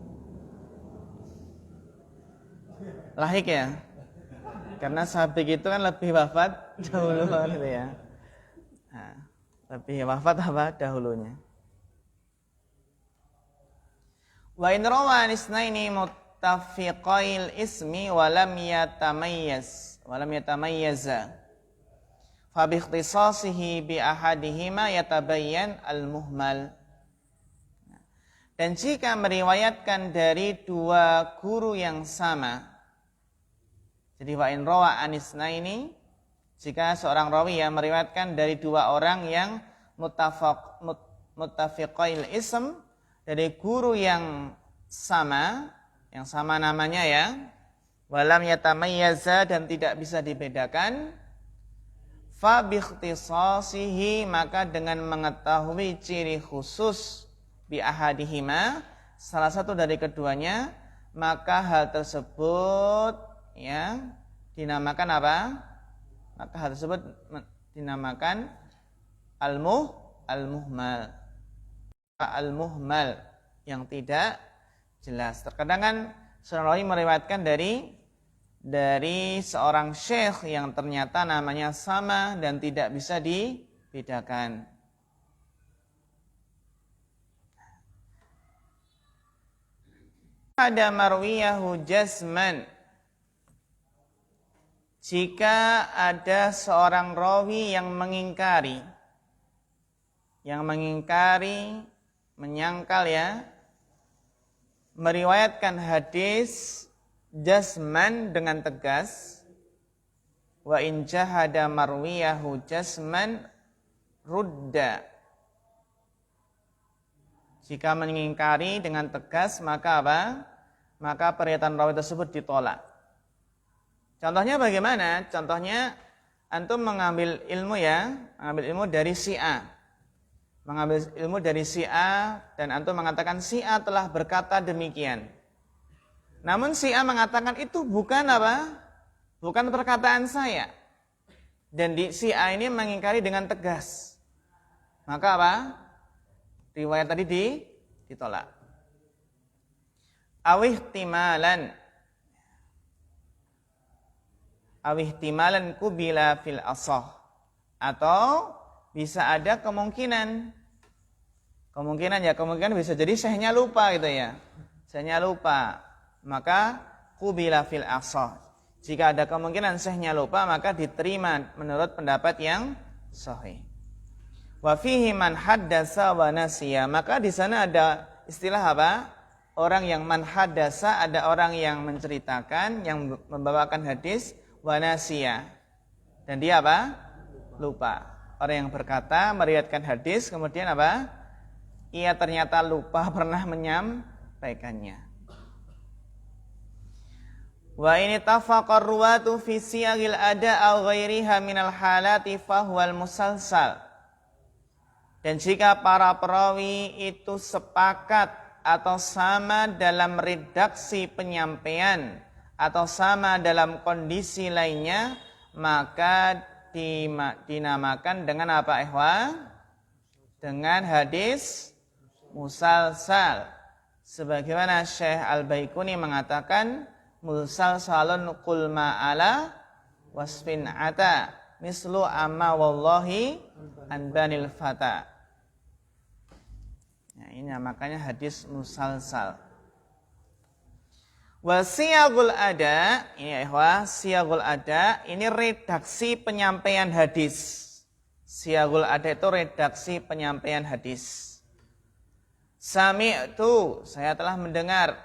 Lahiq ya. Karena sabiq itu kan lebih wafat dahulu gitu ya. Nah, lebih wafat apa dahulunya. Wa in rawa isnaini muttafiqail ismi wa lam yatamayyaza fa bi ikhtisasihi bi ahadihima yatabayyan al-muhmal. Dan jika meriwayatkan dari dua guru yang sama, jadi wa in rawa anisnaini, jika seorang rawi yang meriwayatkan dari dua orang yang muttafiqail ism, dari guru yang sama namanya ya, walam yatamayyaza, dan tidak bisa dibedakan, fa bi ikhtisasihi, maka dengan mengetahui ciri khusus bi ahadihima, salah satu dari keduanya, maka hal tersebut ya dinamakan apa? Maka hal tersebut dinamakan al-muhmal. Al-muhmal yang tidak jelas. Terkadang kan seorang rawi meriwayatkan dari seorang syekh yang ternyata namanya sama dan tidak bisa dibedakan. Ada marwiyahu jazman, jika ada seorang rawi yang mengingkari, menyangkal ya, meriwayatkan hadis jazman dengan tegas, wa in jahada marwiyahu jazman rudda. Jika mengingkari dengan tegas, maka apa? Maka pernyataan rawi tersebut ditolak. Contohnya bagaimana? Contohnya antum mengambil ilmu dari si A. Mengambil ilmu dari si A dan antum mengatakan si A telah berkata demikian. Namun si A mengatakan itu bukan apa? Bukan perkataan saya. Dan si A ini mengingkari dengan tegas. Maka apa? Riwayat tadi ditolak. Awihtimalan kubila fil asah. Atau bisa ada kemungkinan bisa jadi syekhnya lupa gitu ya. Syekhnya lupa. Maka kubila fil asah. Jika ada kemungkinan syekhnya lupa, maka diterima menurut pendapat yang sahih. Wa fihi man haddasa wa nasiya. Maka di sana ada istilah apa? Orang yang man haddasa, ada orang yang menceritakan, yang membawakan hadis, wa nasiya. Dan dia apa? Lupa. Orang yang berkata, meriwayatkan hadis, kemudian apa? Ia ternyata lupa pernah menyampaikannya. Wa ini tafaqar ruwatu fi siyagil ada aw ghairiha minal halati fahuwal musalsal. Dan jika para perawi itu sepakat atau sama dalam redaksi penyampaian atau sama dalam kondisi lainnya, maka dinamakan dengan apa ikhwan? Dengan hadis musalsal. Sebagaimana Syekh Al-Baiquni mengatakan, musalsalun qul ma'ala wasfin ata mislu amma wallahi anbanil fata. Nah, ini makanya hadis musalsal. Wa siyagul ada, ini ikhwah, siyagul ada ini redaksi penyampaian hadis. Siyagul ada itu redaksi penyampaian hadis. Sami'tu, saya telah mendengar,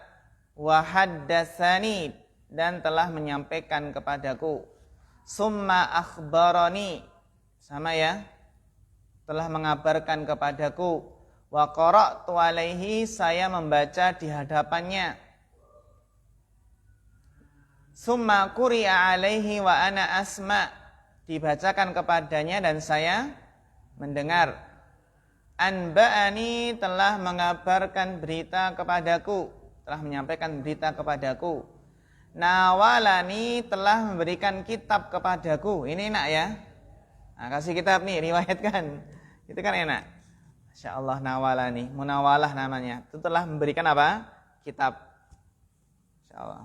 wa haddatsani, dan telah menyampaikan kepadaku. Summa akhbarani, sama ya, telah mengabarkan kepadaku. Wa qara'tu alaihi, saya membaca di hadapannya. Summa quri'a alaihi wa ana asma, dibacakan kepadanya dan saya mendengar. Anba'ani, telah mengabarkan berita kepadaku, telah menyampaikan berita kepadaku. Nawalani, telah memberikan kitab kepadaku. Ini enak ya. Nah, kasih kitab nih, riwayatkan. Itu kan enak. Masya Allah, nawalani, munawalah namanya. Itu telah memberikan apa? Kitab. Masya Allah.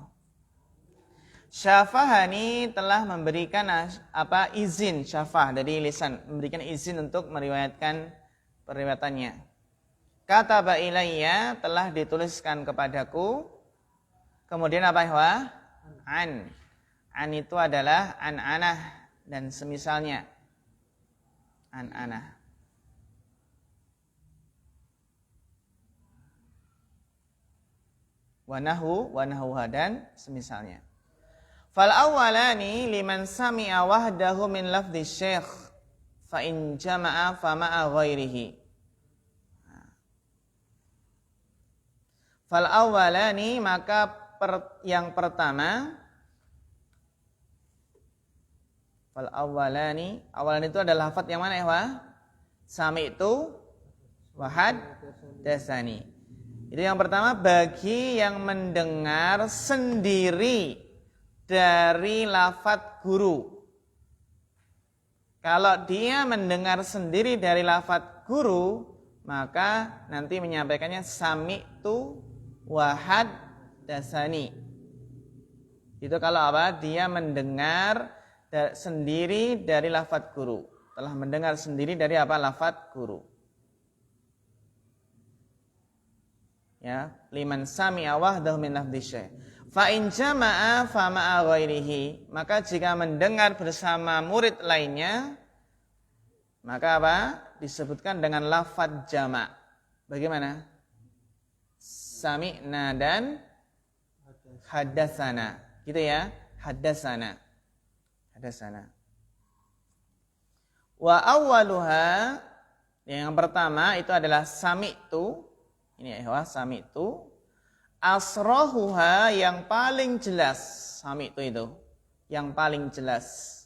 Syafahani, telah memberikan apa? Izin, syafah dari lisan, memberikan izin untuk meriwayatkan periwayatannya. Kataba ilayya, telah dituliskan kepadaku. Kemudian apa ya? An. An itu adalah an-anah dan semisalnya. An-anah. Wanahuha dan semisalnya. Fal awwalani liman sami'a wahdahu min lafzi syekh fa in jama'a fa ma'a ghairihi. Fal awwalani, maka yang pertama, fal awwalani, awalan itu adalah lafaz yang mana ya? Sami'tu wa haddatsani. Itu yang pertama, bagi yang mendengar sendiri dari lafaz guru. Kalau dia mendengar sendiri dari lafaz guru, maka nanti menyampaikannya sami'tu wa haddatsani. Itu kalau apa? Dia mendengar sendiri dari lafaz guru. Telah mendengar sendiri dari apa? Lafaz guru. Ya, liman sami'a wahdahu min lafzi syekh. Fa in jama'a fa ma'a ghairihi, maka jika mendengar bersama murid lainnya, maka apa? Disebutkan dengan lafaz jama'. Bagaimana? Sami'na dan haddatsana. Gitu ya, haddatsana. Haddatsana. Wa awwaluha, yang pertama itu adalah sami'tu. Ini ya, sami'tu. Asrahuha, yang paling jelas. Sami'tu itu yang paling jelas.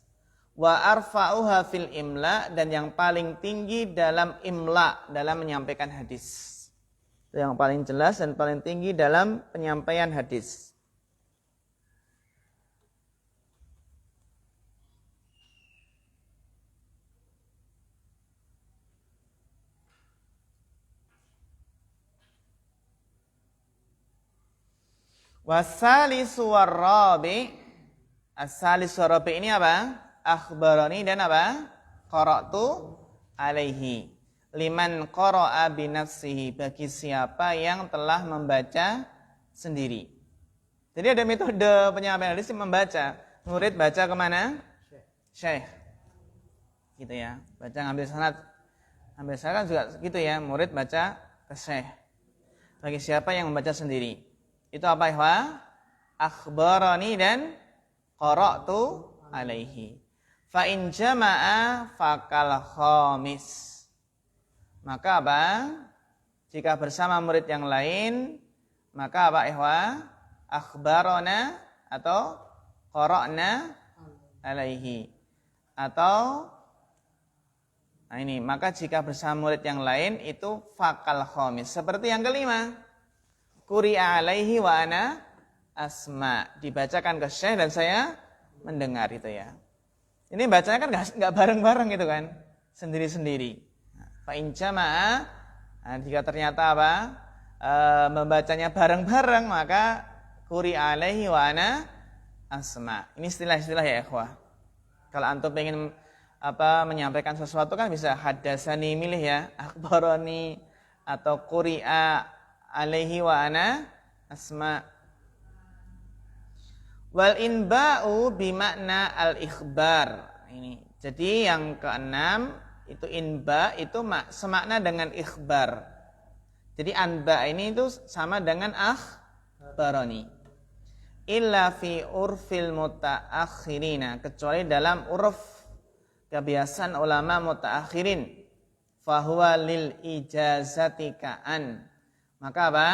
Wa arfa'uha fil imla, dan yang paling tinggi dalam imla, dalam menyampaikan hadis. Yang paling jelas dan paling tinggi dalam penyampaian hadis. Wasalisu warrabi. As-salisu warrabi ini apa? Akhbarani dan apa? Qara'tu alaihi. Liman qara'a binafsihi, bagi siapa yang telah membaca sendiri. Jadi ada metode penyampaian hadis membaca. Murid baca kemana? Syekh. Gitu ya. Baca ngambil sanad. Ngambil sanad kan juga gitu ya. Murid baca ke syekh. Bagi siapa yang membaca sendiri. Itu apa ya? Akhbarani dan qara'tu alaihi. Fa in jama'a fakal khamis. Maka apa? Jika bersama murid yang lain, maka apa ihwa? Akhbarana atau qara'na alaihi. Atau nah ini, maka jika bersama murid yang lain itu fakal khamis. Seperti yang kelima. Quri'a alaihi wa ana asma. Dibacakan ke syekh dan saya mendengar itu ya. Ini bacanya kan enggak bareng-bareng gitu kan. Sendiri-sendiri. Fa in jama'a, nah, jika ternyata apa? Membacanya bareng-bareng, maka quri'a alaihi wa ana asma. Ini istilah-istilah ya ikhwah. Kalau antum pengen menyampaikan sesuatu kan bisa haddatsani milih ya, akhbarani atau quri'a alaihi wa ana asma. Wal inba'u bimakna al-ikhbar. Ini. Jadi yang keenam itu inba itu semakna dengan ikhbar. Jadi anba ini itu sama dengan akhbarani. Illa fi urfil mutaakhirina, kecuali dalam uruf kebiasaan ulama mutaakhirin. Fahuwa lil ijazati ka'an. Maka apa?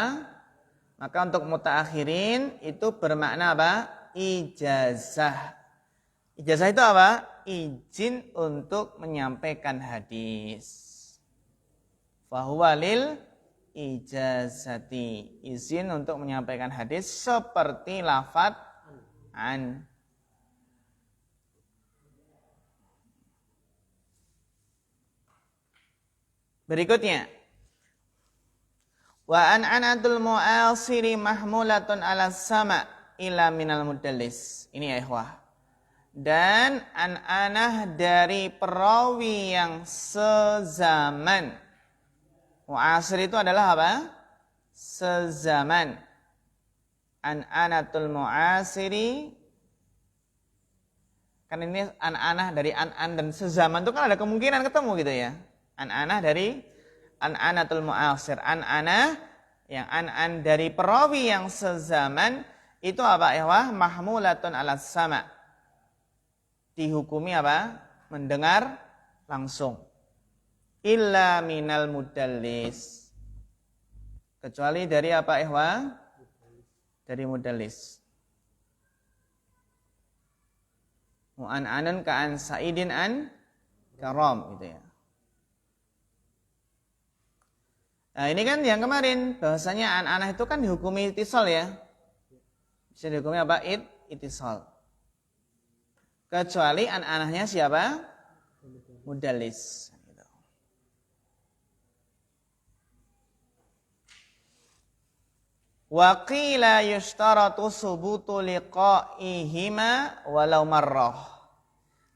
Maka untuk mutaakhirin itu bermakna apa? Ijazah. Ijazah itu apa? Izin untuk menyampaikan hadis. Fahuwa lil ijazati. Izin untuk menyampaikan hadis seperti lafaz an. Berikutnya. Wa an'anatul mu'asiri mahmulatun ala sama' ila minal mudallis. Ini ya ikhwah. Dan an-anah dari perawi yang sezaman. Mu'asir itu adalah apa? Sezaman. An-anatul mu'asiri. Kan ini an-anah dari an-an dan sezaman itu kan ada kemungkinan ketemu gitu ya. An-anah dari an-anatul mu'asir. An-anah yang an-an dari perawi yang sezaman. Itu apa ya? Mahmulatun ala sama'. Dihukumi apa? Mendengar langsung. Illa minal mudallis. Kecuali dari apa ihwa? Dari mudallis. Mu'an'anun ka'an sa'idin an karam gitu ya. Nah ini kan yang kemarin bahwasanya an-anah itu kan dihukumi itisal ya. Bisa dihukumi apa? Itisal. Kecuali an-anahnya siapa? Mudallis. Wa qila yushtaratu subutu liqa'ihima walau marrah.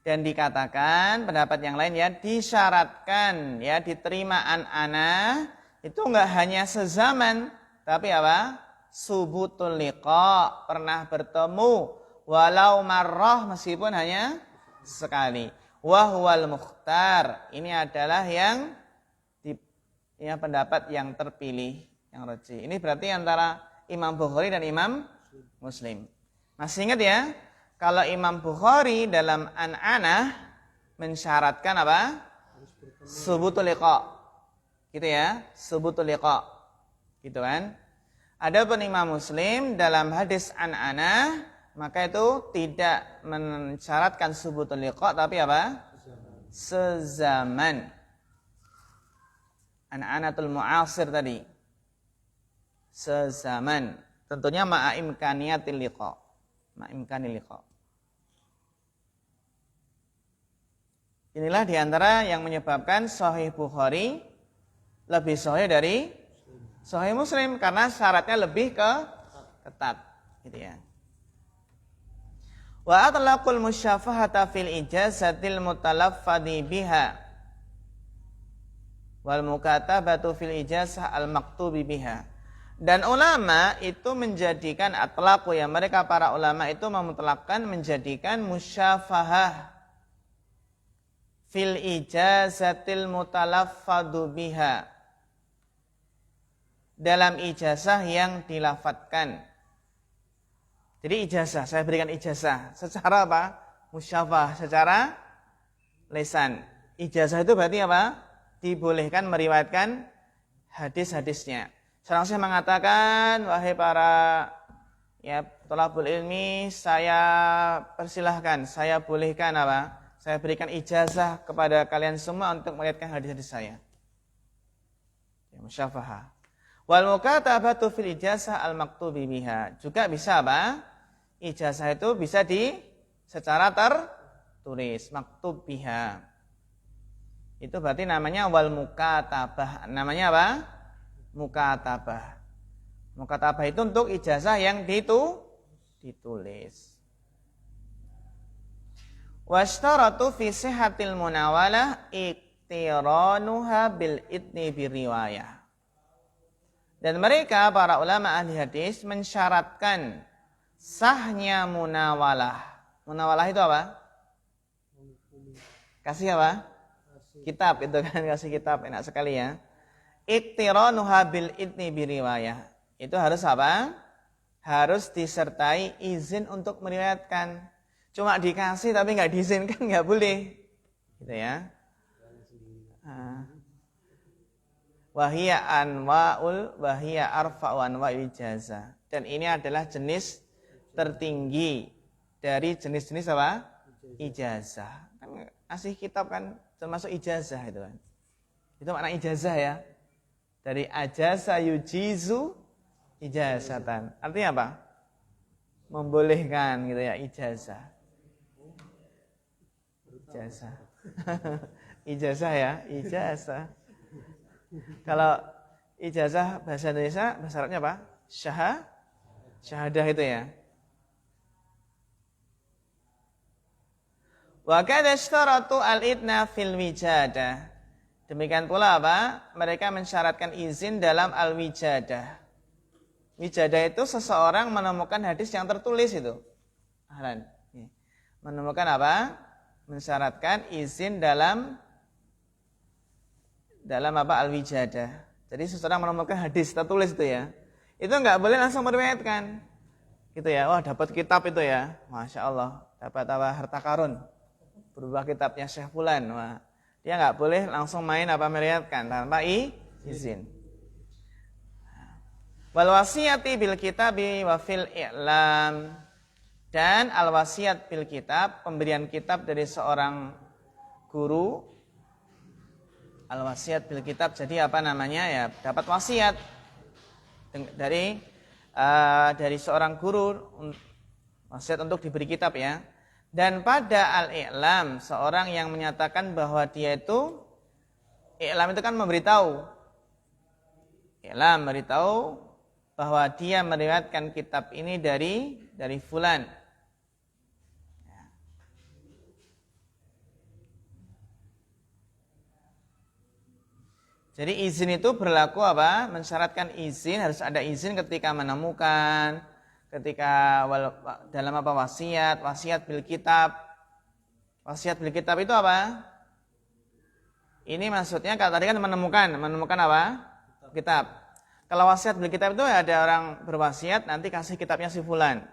Dan dikatakan pendapat yang lain ya disyaratkan ya diterima an-anah itu enggak hanya sezaman tapi apa? Subutul liqa, pernah bertemu walau marrah meskipun hanya sekali. Wahwal mukhtar, ini adalah yang pendapat yang terpilih, yang rajih. Ini berarti antara Imam Bukhari dan Imam Muslim. Masih ingat ya? Kalau Imam Bukhari dalam an-anah mensyaratkan apa? Subutul liqa. Gitu ya, subutul liqa. Gitu kan? Adapun Imam Muslim dalam hadis an-anah maka itu tidak mensyaratkan subutul liqa, tapi apa? Sezaman. An-anatul mu'asir tadi. Sezaman. Tentunya ma'imkaniyatil liqa. Ma'imkanil liqa. Inilah diantara yang menyebabkan Sahih Bukhari lebih sahih dari Sahih Muslim, karena syaratnya lebih ketat, gitu ya. Wa atlaqul musyafahata fil ijazatil mutalaffadhi biha wal mukatabatu fil ijazah al maktubi biha. Dan ulama itu menjadikan atlaqu, ya mereka para ulama itu memutlakkan menjadikan musyafahah fil ijazatil mutalaffadhu biha, dalam ijazah yang dilafadzkan. Jadi ijazah, saya berikan ijazah secara apa? Musyafah, secara lisan. Ijazah itu berarti apa? Dibolehkan meriwayatkan hadis-hadisnya. Sekarang saya mengatakan, wahai para thalabul ilmi, saya persilahkan, saya bolehkan apa? Saya berikan ijazah kepada kalian semua untuk meriwayatkan hadis-hadis saya. Ya, musyafahah. Wal mukatabatu fil ijazah al maktubi biha. Juga bisa apa? Ijazah itu bisa secara tertulis, maktub biha. Itu berarti namanya wal mukatabah. Namanya apa? Mukatabah. Mukatabah itu untuk ijazah yang ditulis. Washtaratu fi sihhatil munawalah iqtiranuha bil idni bi riwayah. Dan mereka para ulama ahli hadis mensyaratkan sahnya munawalah. Munawalah itu apa? Kasih apa? Kitab itu kan, kasih kitab, enak sekali ya. Iqtiranuha bil idni bi riwayah. Itu harus apa? Harus disertai izin untuk meriwayatkan. Cuma dikasih tapi nggak diizinkan nggak boleh. Gitu ya. Wahia anwa'ul wahia arfa'u anwa'il ijazah. Dan ini adalah jenis tertinggi dari jenis-jenis apa? Ijazah. Kan kasih kitab kan termasuk ijazah itu kan. Itu makna ijazah ya. Dari ajaza yujizu ijazatan. Artinya apa? Membolehkan gitu ya, ijazah. Ijazah. Ijazah ya, ijazah. Kalau ijazah bahasa Indonesia, bahasa Arabnya apa? Syahadah itu ya. Wa kadza ishtaratu al-idna fil wijadah. Demikian pula apa? Mereka mensyaratkan izin dalam al-wijadah. Wijadah itu seseorang menemukan hadis yang tertulis itu. Ahlan. Menemukan apa? Mensyaratkan izin dalam apa? Al-wijadah. Jadi seseorang menemukan hadis tertulis itu ya. Itu enggak boleh langsung meriwayatkan. Gitu ya. Wah, dapat kitab itu ya. Masya Allah. Dapat apa? Harta karun. Berubah kitabnya Syekh Fulan. Wah, dia enggak boleh langsung main apa meriwayatkan tanpa izin. Wal wasiyati bil kitabi wa fil i'lam. Dan al wasiat bil kitab, pemberian kitab dari seorang guru. Al wasiat bil kitab, jadi apa namanya ya? Dapat wasiat dari seorang guru, wasiat untuk diberi kitab ya. Dan pada al-i'lam, seorang yang menyatakan bahwa dia itu, i'lam itu kan memberitahu. I'lam memberitahu bahwa dia meriwayatkan kitab ini dari fulan. Jadi izin itu berlaku apa? Mensyaratkan izin, harus ada izin ketika menemukan, ketika dalam apa wasiat bil kitab. Wasiat bil kitab itu apa? Ini maksudnya kalau tadi kan menemukan apa? Kitab. Kalau wasiat bil kitab itu ada orang berwasiat nanti kasih kitabnya si fulan.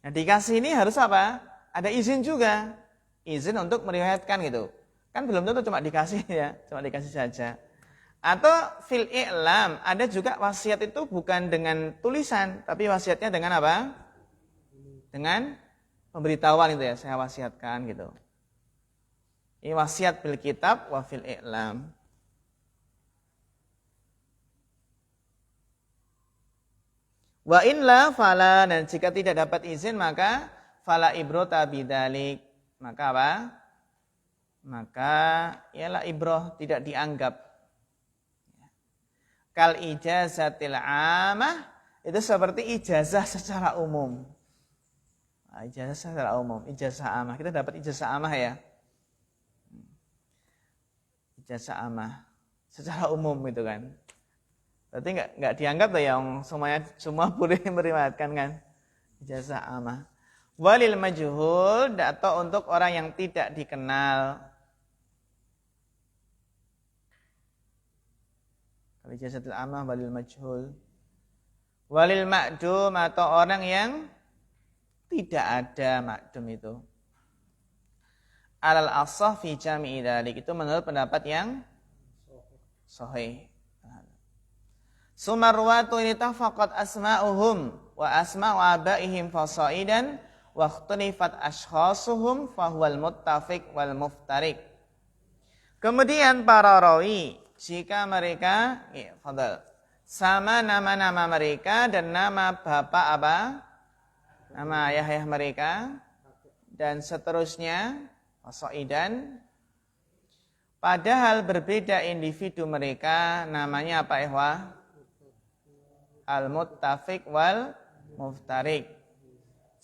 Nah, dikasih ini harus apa? Ada izin juga. Izin untuk meriwayatkan gitu. Kan belum tentu cuma dikasih ya, cuma dikasih saja. Atau fil i'lam, ada juga wasiat itu bukan dengan tulisan, tapi wasiatnya dengan apa? dengan pemberitahuan itu ya, saya wasiatkan gitu. Ini wasiat bil kitab wa fil i'lam. Wa in la fala, dan jika tidak dapat izin maka fala ibrota bidzalik. Maka apa? Maka ialah ibroh, tidak dianggap. Kal ijazatil amah, itu seperti ijazah secara umum. Nah, ijazah secara umum, ijazah amah. Kita dapat ijazah amah ya. Ijazah amah secara umum itu kan. Berarti enggak dianggap tuh yang semua boleh meriwayatkan kan. Ijazah amah. Walil majhul, atau untuk orang yang tidak dikenal. Kalau ijazatul amah walil majhul. Walil ma'dum, atau orang yang tidak ada ma'dum itu. Alal ashah fi jami'i dzalik, itu menurut pendapat yang sahih. Sumarwatu ini tafaqat asma'uhum wa asma'u abaihim fasaidan wa ikhtalifat ashkhasuhum fahuwal muttafiq wal muftariq. Kemudian para rawi, jika mereka sama nama-nama mereka dan nama bapak apa? Nama ayah mereka dan seterusnya, fasaidan, padahal berbeda individu mereka, namanya apa ikhwah? Al-muttafiq wal muftariq.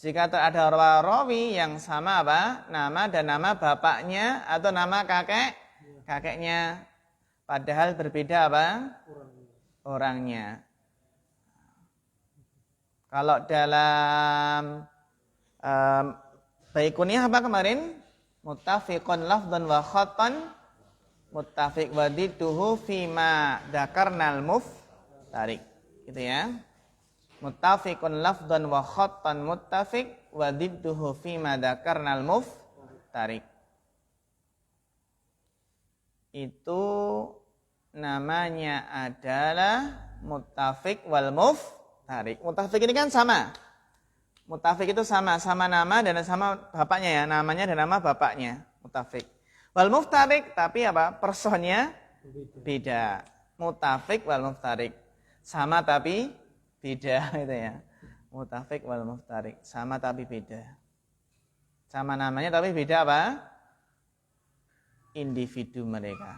Jika ada rawi yang sama apa? Nama dan nama bapaknya atau nama kakeknya. Padahal berbeda apa? Orangnya. Kalau dalam Baiquniyah apa kemarin? Muttafiqun lafdhan wa khatan, muttafiq wadituhu fima dzakarnal muftariq. Gitu ya. Muttafiqun lafdhan wa khattan muttafiq wa didduhu fima dzakarnal muftariq. Itu namanya adalah muttafiq wal muftariq. Muttafiq ini kan sama. Muttafiq itu sama nama dan sama bapaknya ya, namanya dan nama bapaknya, muttafiq. Wal muftariq tapi apa? Personnya beda. Muttafiq wal muftariq. Sama tapi beda gitu ya. Muttafiq wal muftariq, sama tapi beda. Sama namanya tapi beda apa? Individu mereka.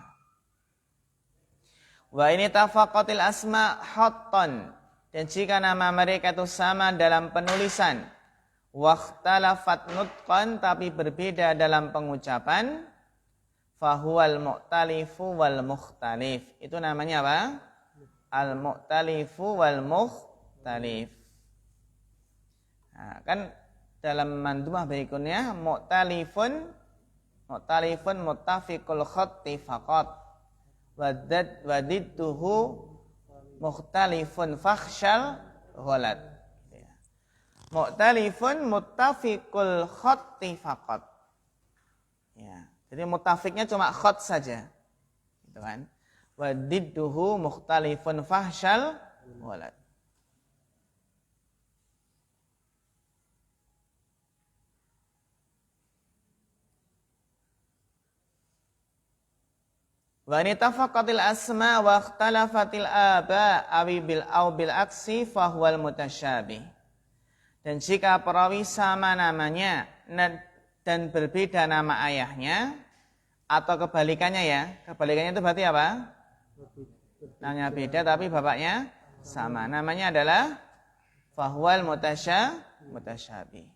Wa ini tafaqatil asma hatton, dan jika nama mereka itu sama dalam penulisan, waqtalafat nutqan, tapi berbeda dalam pengucapan, fahuwal mu'talifu wal mukhtalif. Itu namanya apa? Al-mu'talifu wal mukhtalif. Nah, kan dalam mandumah Baiquniyah mu'talifun muttafiqul khatti faqat wadidduhu mukhtalifun fakhshal ghalat. Mu'talifun muttafiqul khatti faqat. Ya, jadi muttafiqnya cuma khat saja. Gitu kan? Wadidduhu mukhtalifun fahsyal walad. Wa in tafaqatil asma wa ikhtalafatil aba awi bil aksi fahuwal mutasyabih. Dan jika perawi sama namanya dan berbeda nama ayahnya, atau kebalikannya ya, kebalikannya itu berarti apa? Namanya beda tapi bapaknya sama. Namanya adalah fahuwal mutasyabih.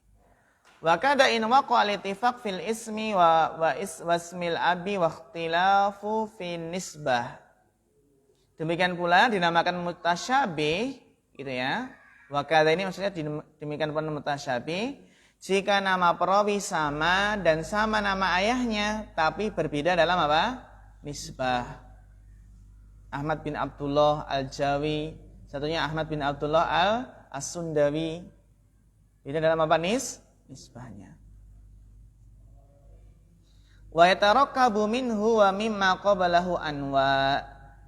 Wa kada in waqa'a al-ittifaq fil ismi wa ismil abi wa ikhtilafu fin nisbah. Demikian pula dinamakan mutasyabih gitu ya. Wa kada ini maksudnya demikian pula mutasyabih jika nama perawi sama dan sama nama ayahnya tapi berbeda dalam apa? Nisbah. Ahmad bin Abdullah Al-Jawi, satunya Ahmad bin Abdullah As-Sundawi. Beda dalam apa? Nisbahnya. Wa yatarakkabu minhu wa mimma qablahu anwa.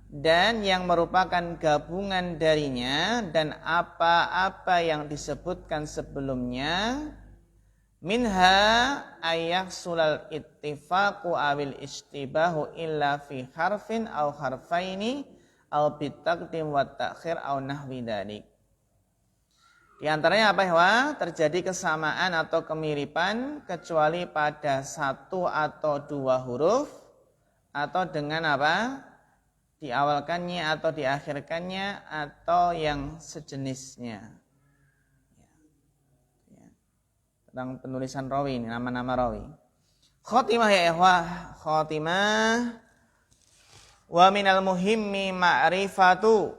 dan yang merupakan gabungan darinya dan apa-apa yang disebutkan sebelumnya, minha ayahsulal ittifaqu awil istibahu illa fi harfin aw harfaini aw bitaqdim wa ta'khir aw nahwi dzalik. Di antaranya apa ya? Terjadi kesamaan atau kemiripan kecuali pada satu atau dua huruf atau dengan apa? Diawalkannya atau diakhirkannya atau yang sejenisnya. Tentang penulisan rawi ini, nama-nama rawi. Khotimah ya ikhwah, khotimah. Wa minal muhimmi ma'rifatu,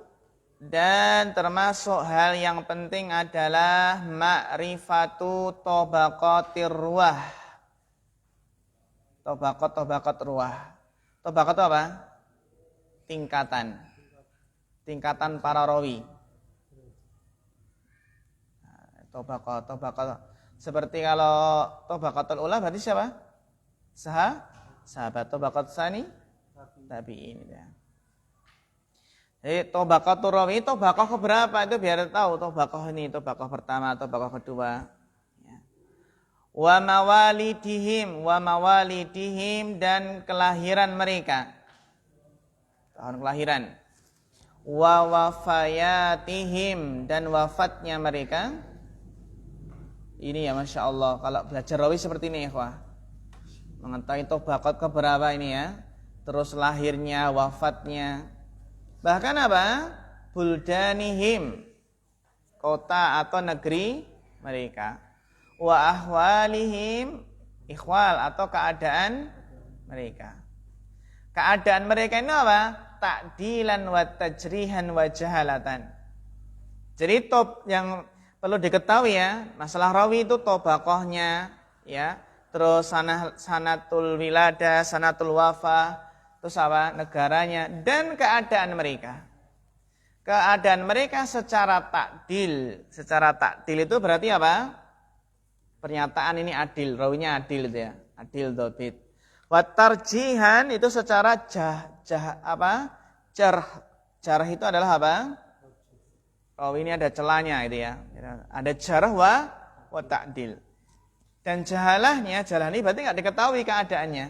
dan termasuk hal yang penting adalah ma'rifatu tabaqatir ruwah. Tabaqat ruwah. Tabaqat itu apa? Tingkatan para rawi. Tabaqat. Seperti kalau tabaqatul ula berarti siapa? Sahabat. Tabaqat tsani tabi'in ya. Jadi tabaqatur rawi, tabaqah keberapa itu biar tahu tabaqah ini, tabaqah pertama, tabaqah kedua. Ya. Wa mawalidihim dan kelahiran mereka. Tahun kelahiran. Wa wafayatihim dan wafatnya mereka. Ini ya Masya Allah, kalau belajar rawi seperti ini ya, mengetahui tabaqat keberapa ini ya. Terus lahirnya, wafatnya. Bahkan apa? Buldanihim, kota atau negeri mereka. Wa ahwalihim, ikhwal atau keadaan mereka. Keadaan mereka ini apa? Ta'dilan wa tajrihan wa jahalatan. Jadi top yang perlu diketahui ya, masalah rawi itu tabaqahnya ya, terus sanatul wilada, sanatul wafa, terus apa? Negaranya dan keadaan mereka. Keadaan mereka secara takdil. Secara takdil itu berarti apa? Pernyataan ini adil, rawinya adil itu ya. Adil dhabit. Wa tarjihan itu secara jarh itu adalah apa? Rawi ini ada celahnya itu ya. Ada jarh wa ta'dil. Dan jalah ini berarti enggak diketahui keadaannya.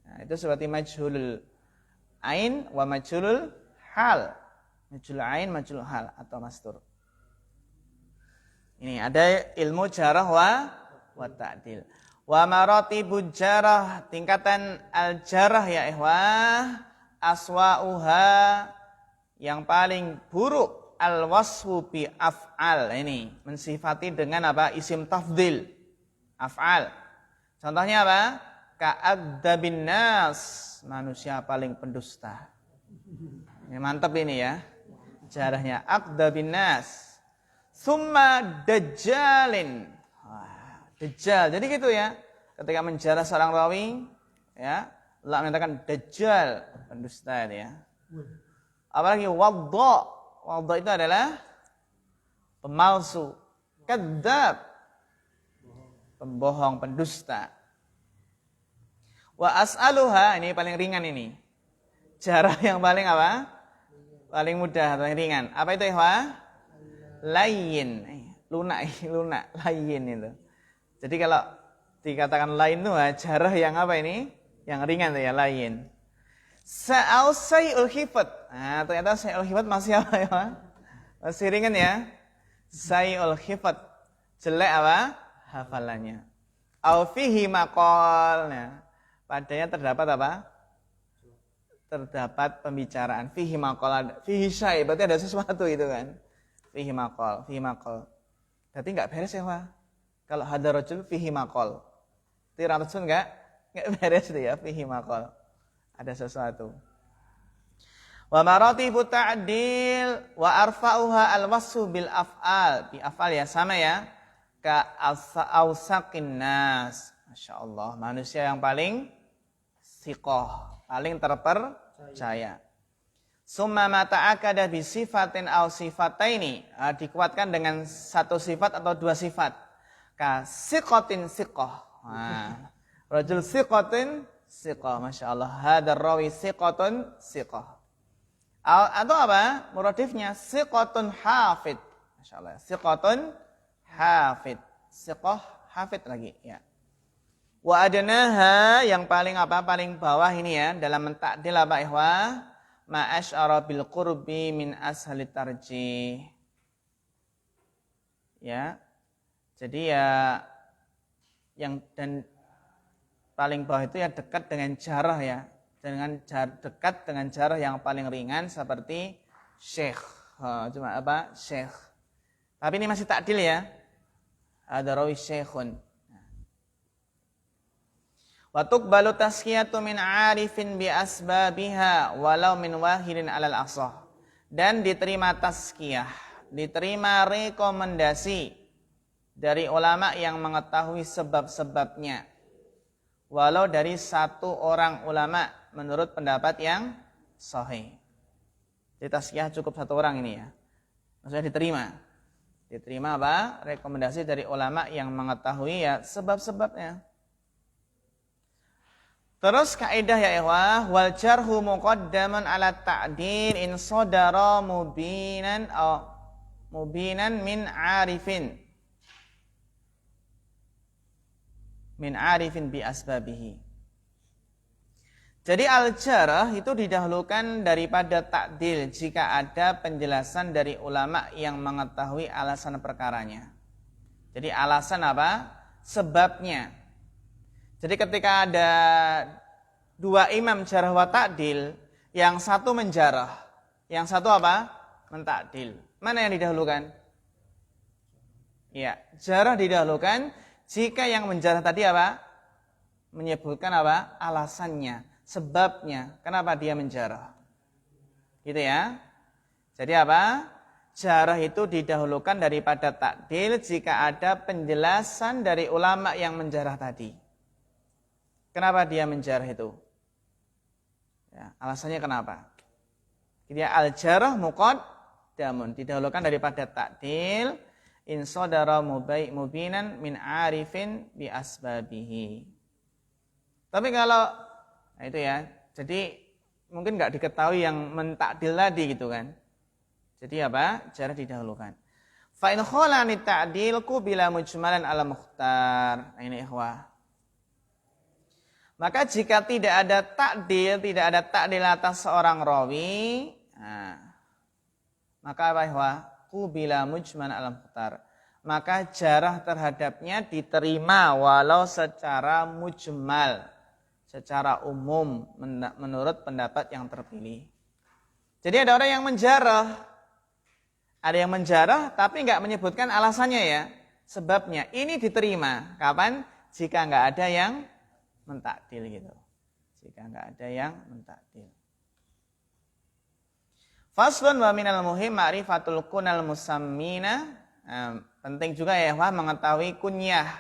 Nah, itu seperti majhulul ain wa majhulul hal. Majhulul ain, majhulul hal atau mastur. Ini ada ilmu jarah wa ta'dil. Wa maratibul jarah, tingkatan al-jarah ya ikhwah, aswa'uha, yang paling buruk al-wasfu bi af'al. Ini mensifati dengan apa? Isim tafdil. Af'al. Contohnya apa? Ka'adzabin nas, manusia paling pendusta. Ini mantap ini ya. Jarahnya adzabin nas. Summa dajjalin. Dajjal. Jadi gitu ya. Ketika menjarah seorang rawi, ya, Allah mengatakan dajjal, pendusta itu ya. Apalagi wadda. Wadda itu adalah pemalsu. Kadzab, pembohong, pendusta. Wa as'aluha, ini paling ringan ini. Jarah yang paling apa? Paling mudah, paling ringan. Apa itu ikhwah? Layin. Lunak, layin itu. Jadi kalau dikatakan lain itu jarah yang apa ini? Yang ringan itu ya, layin. Sa'usai'ul khifat. Nah, ternyata sai'ul khifat masih apa ya? Masih ringan ya. Sai'ul khifat. Jelek apa? Hafalannya. Au fihi maqal. Nah, padanya terdapat apa? Terdapat pembicaraan. Fihi maqal. Fihi syai. Berarti ada sesuatu itu kan. Fihi maqal. Fihi maqal. Berarti enggak beres ya, Pak? Kalau hadar rajul fihi maqal. Tiraratsun enggak beres itu ya. Fihi maqal. Ada sesuatu. Wa maratibu ta'dil wa arfa'uha al-wasfu bil af'al. Bi af'al ya sama ya. Ka ausaqin nas. Masyaallah, manusia yang paling siqah, paling terpercaya. Summa ma ta'akada bi sifatin aw sifataini. Dikuatkan dengan satu sifat atau dua sifat. Ka siqatin siqah. Rajul siqatin siqah, masyaallah. Hadar rawi siqatun siqah. Atau apa? Muradifnya siqatun hafid. Masyaallah. Siqatun hafid. Siqah hafid lagi ya. Wa adnaha yang paling apa? Paling bawah ini ya dalam mentakdil apa ikhwah? Ma asy'ara bil qurbi min ashalit tarjih. Ya. Jadi ya yang dan paling bawah itu ya dekat dengan jarah ya. Dekat dengan jarah yang paling ringan seperti syekh. Cuma apa? Syekh. Tapi ini masih takdil ya. Ada rawi syekhun. Wa tuqbalu taskiyatu min 'arifin bi asbabiha walau min wahidin 'alal asah. Dan diterima taskiyah, diterima rekomendasi dari ulama yang mengetahui sebab-sebabnya. Walau dari satu orang ulama menurut pendapat yang sahih. Di taskiyah cukup satu orang ini ya. Maksudnya diterima. Diterima apa? Rekomendasi dari ulama yang mengetahui ya sebab-sebabnya. Terus kaidah ya ikhwah, wal jarhu muqaddaman ala ta'dil in sadara mubinan min 'arifin. Min 'arifin bi asbabihi. Jadi al-jarh itu didahulukan daripada ta'dil jika ada penjelasan dari ulama yang mengetahui alasan perkaranya. Jadi alasan apa? Sebabnya. Jadi ketika ada dua imam jarh wa ta'dil, yang satu menjarah, yang satu apa? Mentakdil. Mana yang didahulukan? Ya, jarah didahulukan jika yang menjarah tadi apa? Menyebutkan apa? Alasannya, sebabnya, kenapa dia menjarah. Gitu ya. Jadi apa? Jarah itu didahulukan daripada takdil jika ada penjelasan dari ulama yang menjarah tadi. Kenapa dia menjarah itu? Ya, alasannya kenapa? Jadi al-jarah muqaddamun didahulukan daripada takdil in sadara mubinan min 'arifin bi asbabihi. Tapi kalau nah itu ya, jadi mungkin enggak diketahui yang mentakdil tadi gitu kan. Jadi apa? Jarah didahulukan. Fa in khalani ta'dil qubila mujmalan ala mukhtar. Nah ini ikhwah. Maka jika tidak ada takdil atas seorang rawi, maka apa ikhwah? Qubila mujman alam mukhtar. Maka jarah terhadapnya diterima walau secara mujmal, secara umum menurut pendapat yang terpilih. Jadi ada orang yang menjarah. Ada yang menjarah tapi enggak menyebutkan alasannya ya, sebabnya. Ini diterima. Kapan? Jika enggak ada yang mentakdil gitu. Jika enggak ada yang mentakdil. Faslun wa minal muhim ma'rifatul kunal musammina. Penting juga ya mengetahui kunyah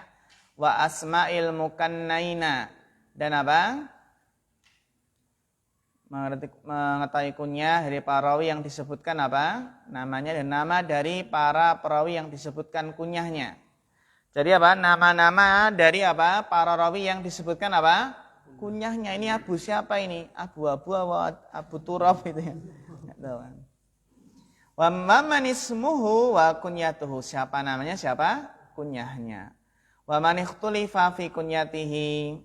wa asma'il mukannaina. Dan apa? Mengetahui kunyah dari para perawi yang disebutkan apa? Namanya dan nama dari para perawi yang disebutkan kunyahnya. Jadi apa? Nama-nama dari apa? Para rawi yang disebutkan apa? Kunyahnya. Ini Abu siapa ini? Abu Abu Turab itu ya. Wa man ismuhu wa kunyatuhu. Siapa namanya? Siapa? Kunyahnya. Wa man ikhtulifa fi kunyatihi.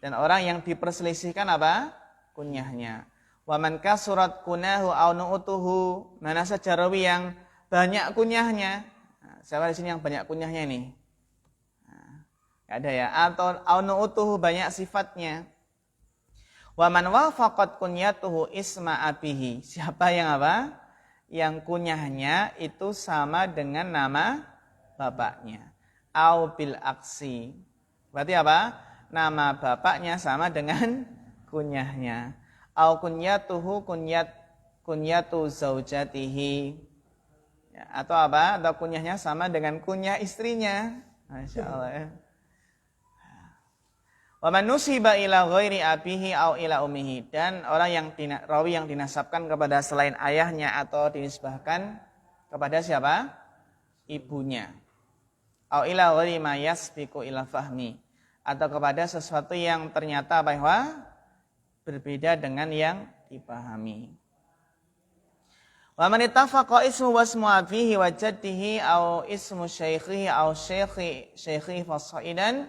Dan orang yang diperselisihkan apa? Kunyahnya. Wa man kasurat kunahu au nu'tuhu. Mana saja rawi yang banyak kunyahnya. Nah, siapa di sini yang banyak kunyahnya ini? Ada ya, atau aunu'utuhu banyak sifatnya. Wa man wafaqat kunyatuhu isma abihi. Siapa yang apa? Yang kunyahnya itu sama dengan nama bapaknya. Au bil aksi. Berarti apa? Nama bapaknya sama dengan kunyahnya. Au kunyatuhu kunyatu zaujatihi. Ya, atau apa? Atau kunyahnya sama dengan kunyah istrinya. Masya Allah ya. Wa man nusiba ila ghairi abihi au ila ummihi. Dan orang yang rawi yang dinasabkan kepada selain ayahnya atau dinisbahkan kepada siapa? Ibunya. Au ila ghairi ma yasbiqu ila fahmi. Atau kepada sesuatu yang ternyata bahwa berbeda dengan yang dipahami. Wa man ittafaqa ismu wasmu abihi wa jaddihi au ismu syaikhihi au syaikhihi fasaidan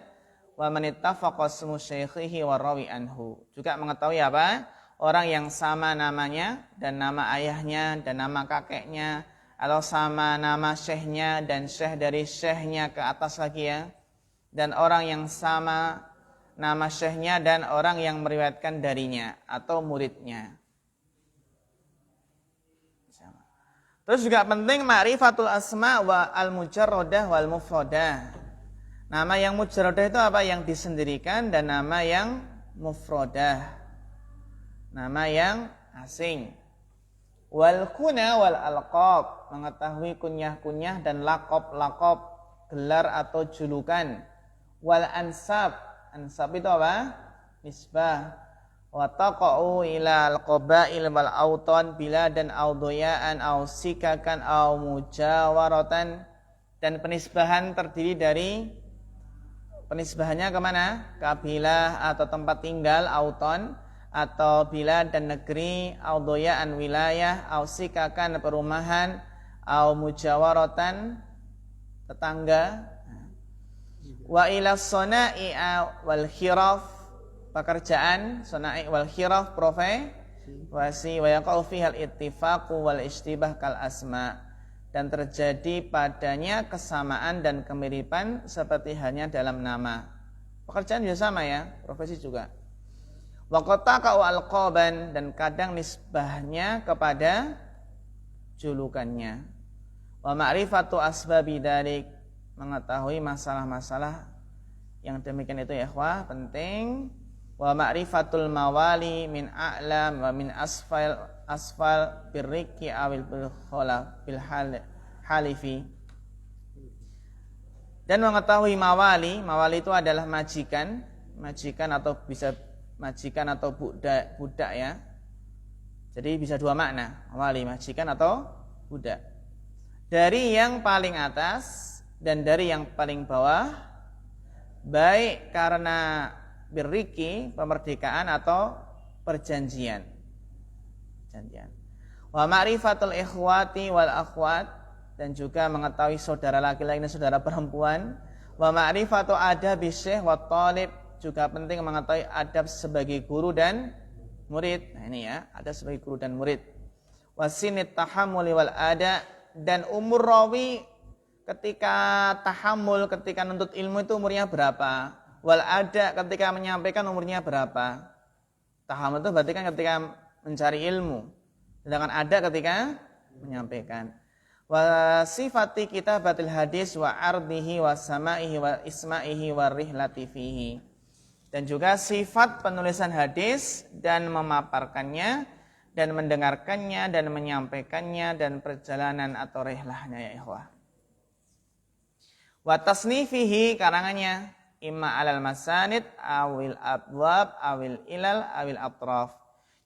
wa man ittafaqa ismu syaikhihi wa rawi anhu. Juga mengetahui apa? Orang yang sama namanya dan nama ayahnya dan nama kakeknya, atau sama nama syekhnya dan syekh dari syekhnya ke atas lagi ya. Dan orang yang sama nama syekhnya dan orang yang meriwayatkan darinya atau muridnya. Terus juga penting ma'rifatul asma wa al-mujarradah wal mufradah. Nama yang mujarradah itu apa? Yang disendirikan, dan nama yang mufradah, nama yang asing. Wal kuna wal alqab, mengetahui kunyah-kunyah dan laqab-laqab, gelar atau julukan. Wal ansab, ansab itu apa? Nisbah. Wa taqa'u ila al-qabail wal autan biladan aw doyaan aw sikakan aw mujawaratan. Dan penisbahan terdiri dari, penisbahannya kemana? Kabilah atau tempat tinggal, auton atau bilad dan negeri, aw doyaan wilayah, aw sikakan perumahan, aw mujawaratan tetangga. Wa ila sona'i wal khiraf, pekerjaan, sona'i wal khiraf, profesi, wa yaqau fihal ittifaqu wal istibah kal asma, dan terjadi padanya kesamaan dan kemiripan seperti halnya dalam nama. Pekerjaan juga sama ya, profesi juga. Wa qataqa'u alqaban, dan kadang nisbahnya kepada julukannya. Wa ma'rifatu asbabi dzalik, mengetahui masalah-masalah yang demikian itu ya ikhwah, penting. Wa ma'rifatul mawali min a'lam wa min asfal birriki awil bil halifi. Dan mengetahui mawali itu adalah majikan atau bisa majikan atau budak ya. Jadi bisa dua makna, mawali, majikan atau budak. Dari yang paling atas dan dari yang paling bawah, baik karena birriki, pemerdekaan, atau perjanjian. Wa ma'rifatul ikhwati wal akhwat, dan juga mengetahui saudara laki-laki dan saudara perempuan. Wa ma'rifatu adabi syekh wa talib, juga penting mengetahui adab sebagai guru dan murid. Nah ini ya, adab sebagai guru dan murid. Wa sinit tahammuli wal ada, dan umur rawi ketika tahammul, ketika nuntut ilmu itu umurnya berapa? Wal ada, ketika menyampaikan umurnya berapa? Tahammul itu berarti kan ketika mencari ilmu, sedangkan ada ketika menyampaikan. Wa sifati kitabatil hadis wa ardihi wa samaihi wa ismaihi wa rihlati fihi, dan juga sifat penulisan hadis dan memaparkannya dan mendengarkannya dan menyampaikannya dan perjalanan atau rihlahnya ya ikhwah. Wa tasnifihi, karangannya imma alal masanid awil abwab awil ilal awil atraf.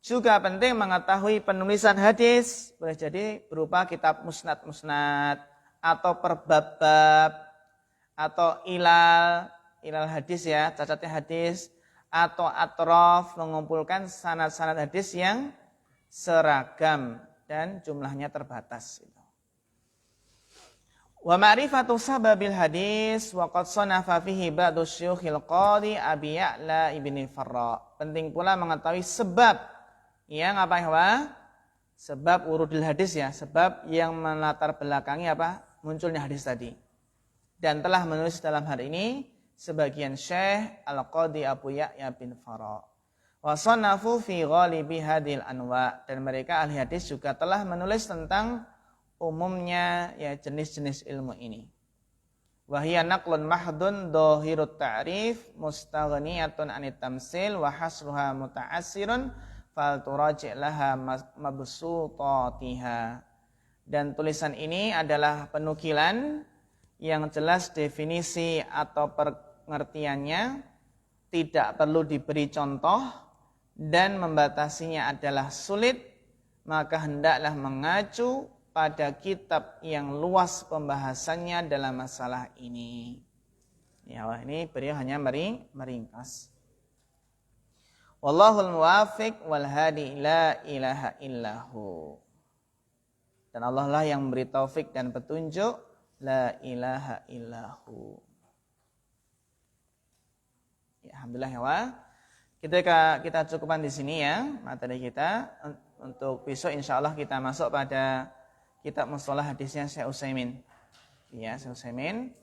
Juga penting mengetahui penulisan hadis, boleh jadi berupa kitab musnad atau per bab-bab, atau ilal hadis ya, cacatnya hadis, atau atraf, mengumpulkan sanad-sanad hadis yang seragam dan jumlahnya terbatas. Wa ma'rifatu sababil hadis wa qad sanafa fihi ba'du syuyukhil qadi Abi Ya'la ibn Farra. Penting pula mengetahui sebab yang apa ya? Sebab urudil hadis ya, sebab yang melatar belakangi apa? Munculnya hadis tadi. Dan telah menulis dalam hal ini sebagian Syekh Al-Qadi Abu Ya'la bin Farra. Wa sanafu fi ghalibi hadhil anwa, dan mereka ahli hadis juga telah menulis tentang umumnya ya jenis-jenis ilmu ini. Wahia naqlun mahdun dhahirut ta'rif mustaghniyatun anit tamsil wa hasruha muta'assirun fal turaji' laha mabsutatiha. Dan tulisan ini adalah penukilan yang jelas definisi atau pengertiannya, tidak perlu diberi contoh, dan membatasinya adalah sulit, maka hendaklah mengacu pada kitab yang luas pembahasannya dalam masalah ini. Ya, ini beliau hanya meringkas. Wallahul muwafiq wal hadi la ilaha illahu. Dan Allah lah yang memberi taufik dan petunjuk. La ilaha illahu. Ya, alhamdulillah ya wa. Kita cukupkan di sini ya materi kita. Untuk besok insyaallah kita masuk pada kitab mustalah hadisnya Syekh Utsaimin. Ya, Syekh Utsaimin.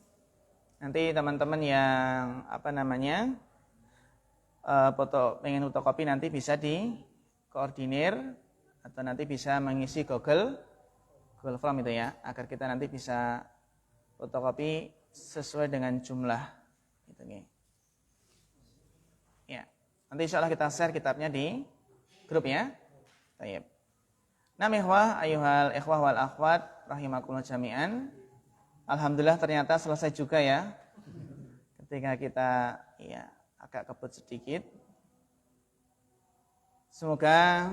Nanti teman-teman yang pengen fotokopi nanti bisa dikoordinir atau nanti bisa mengisi Google Form itu ya, agar kita nanti bisa fotokopi sesuai dengan jumlah gitu nih. Ya. Nanti insyaallah kita share kitabnya di grup ya. Baik. Namihwa ayuhal ikhwah wal akhwat rahimakumullah jami'an. Alhamdulillah ternyata selesai juga ya. Ketika kita ya agak kebut sedikit. Semoga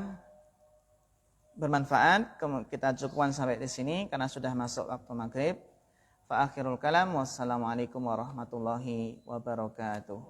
bermanfaat. Kita cukupkan sampai di sini karena sudah masuk waktu maghrib. Fa akhirul kalam wassalamualaikum warahmatullahi wabarakatuh.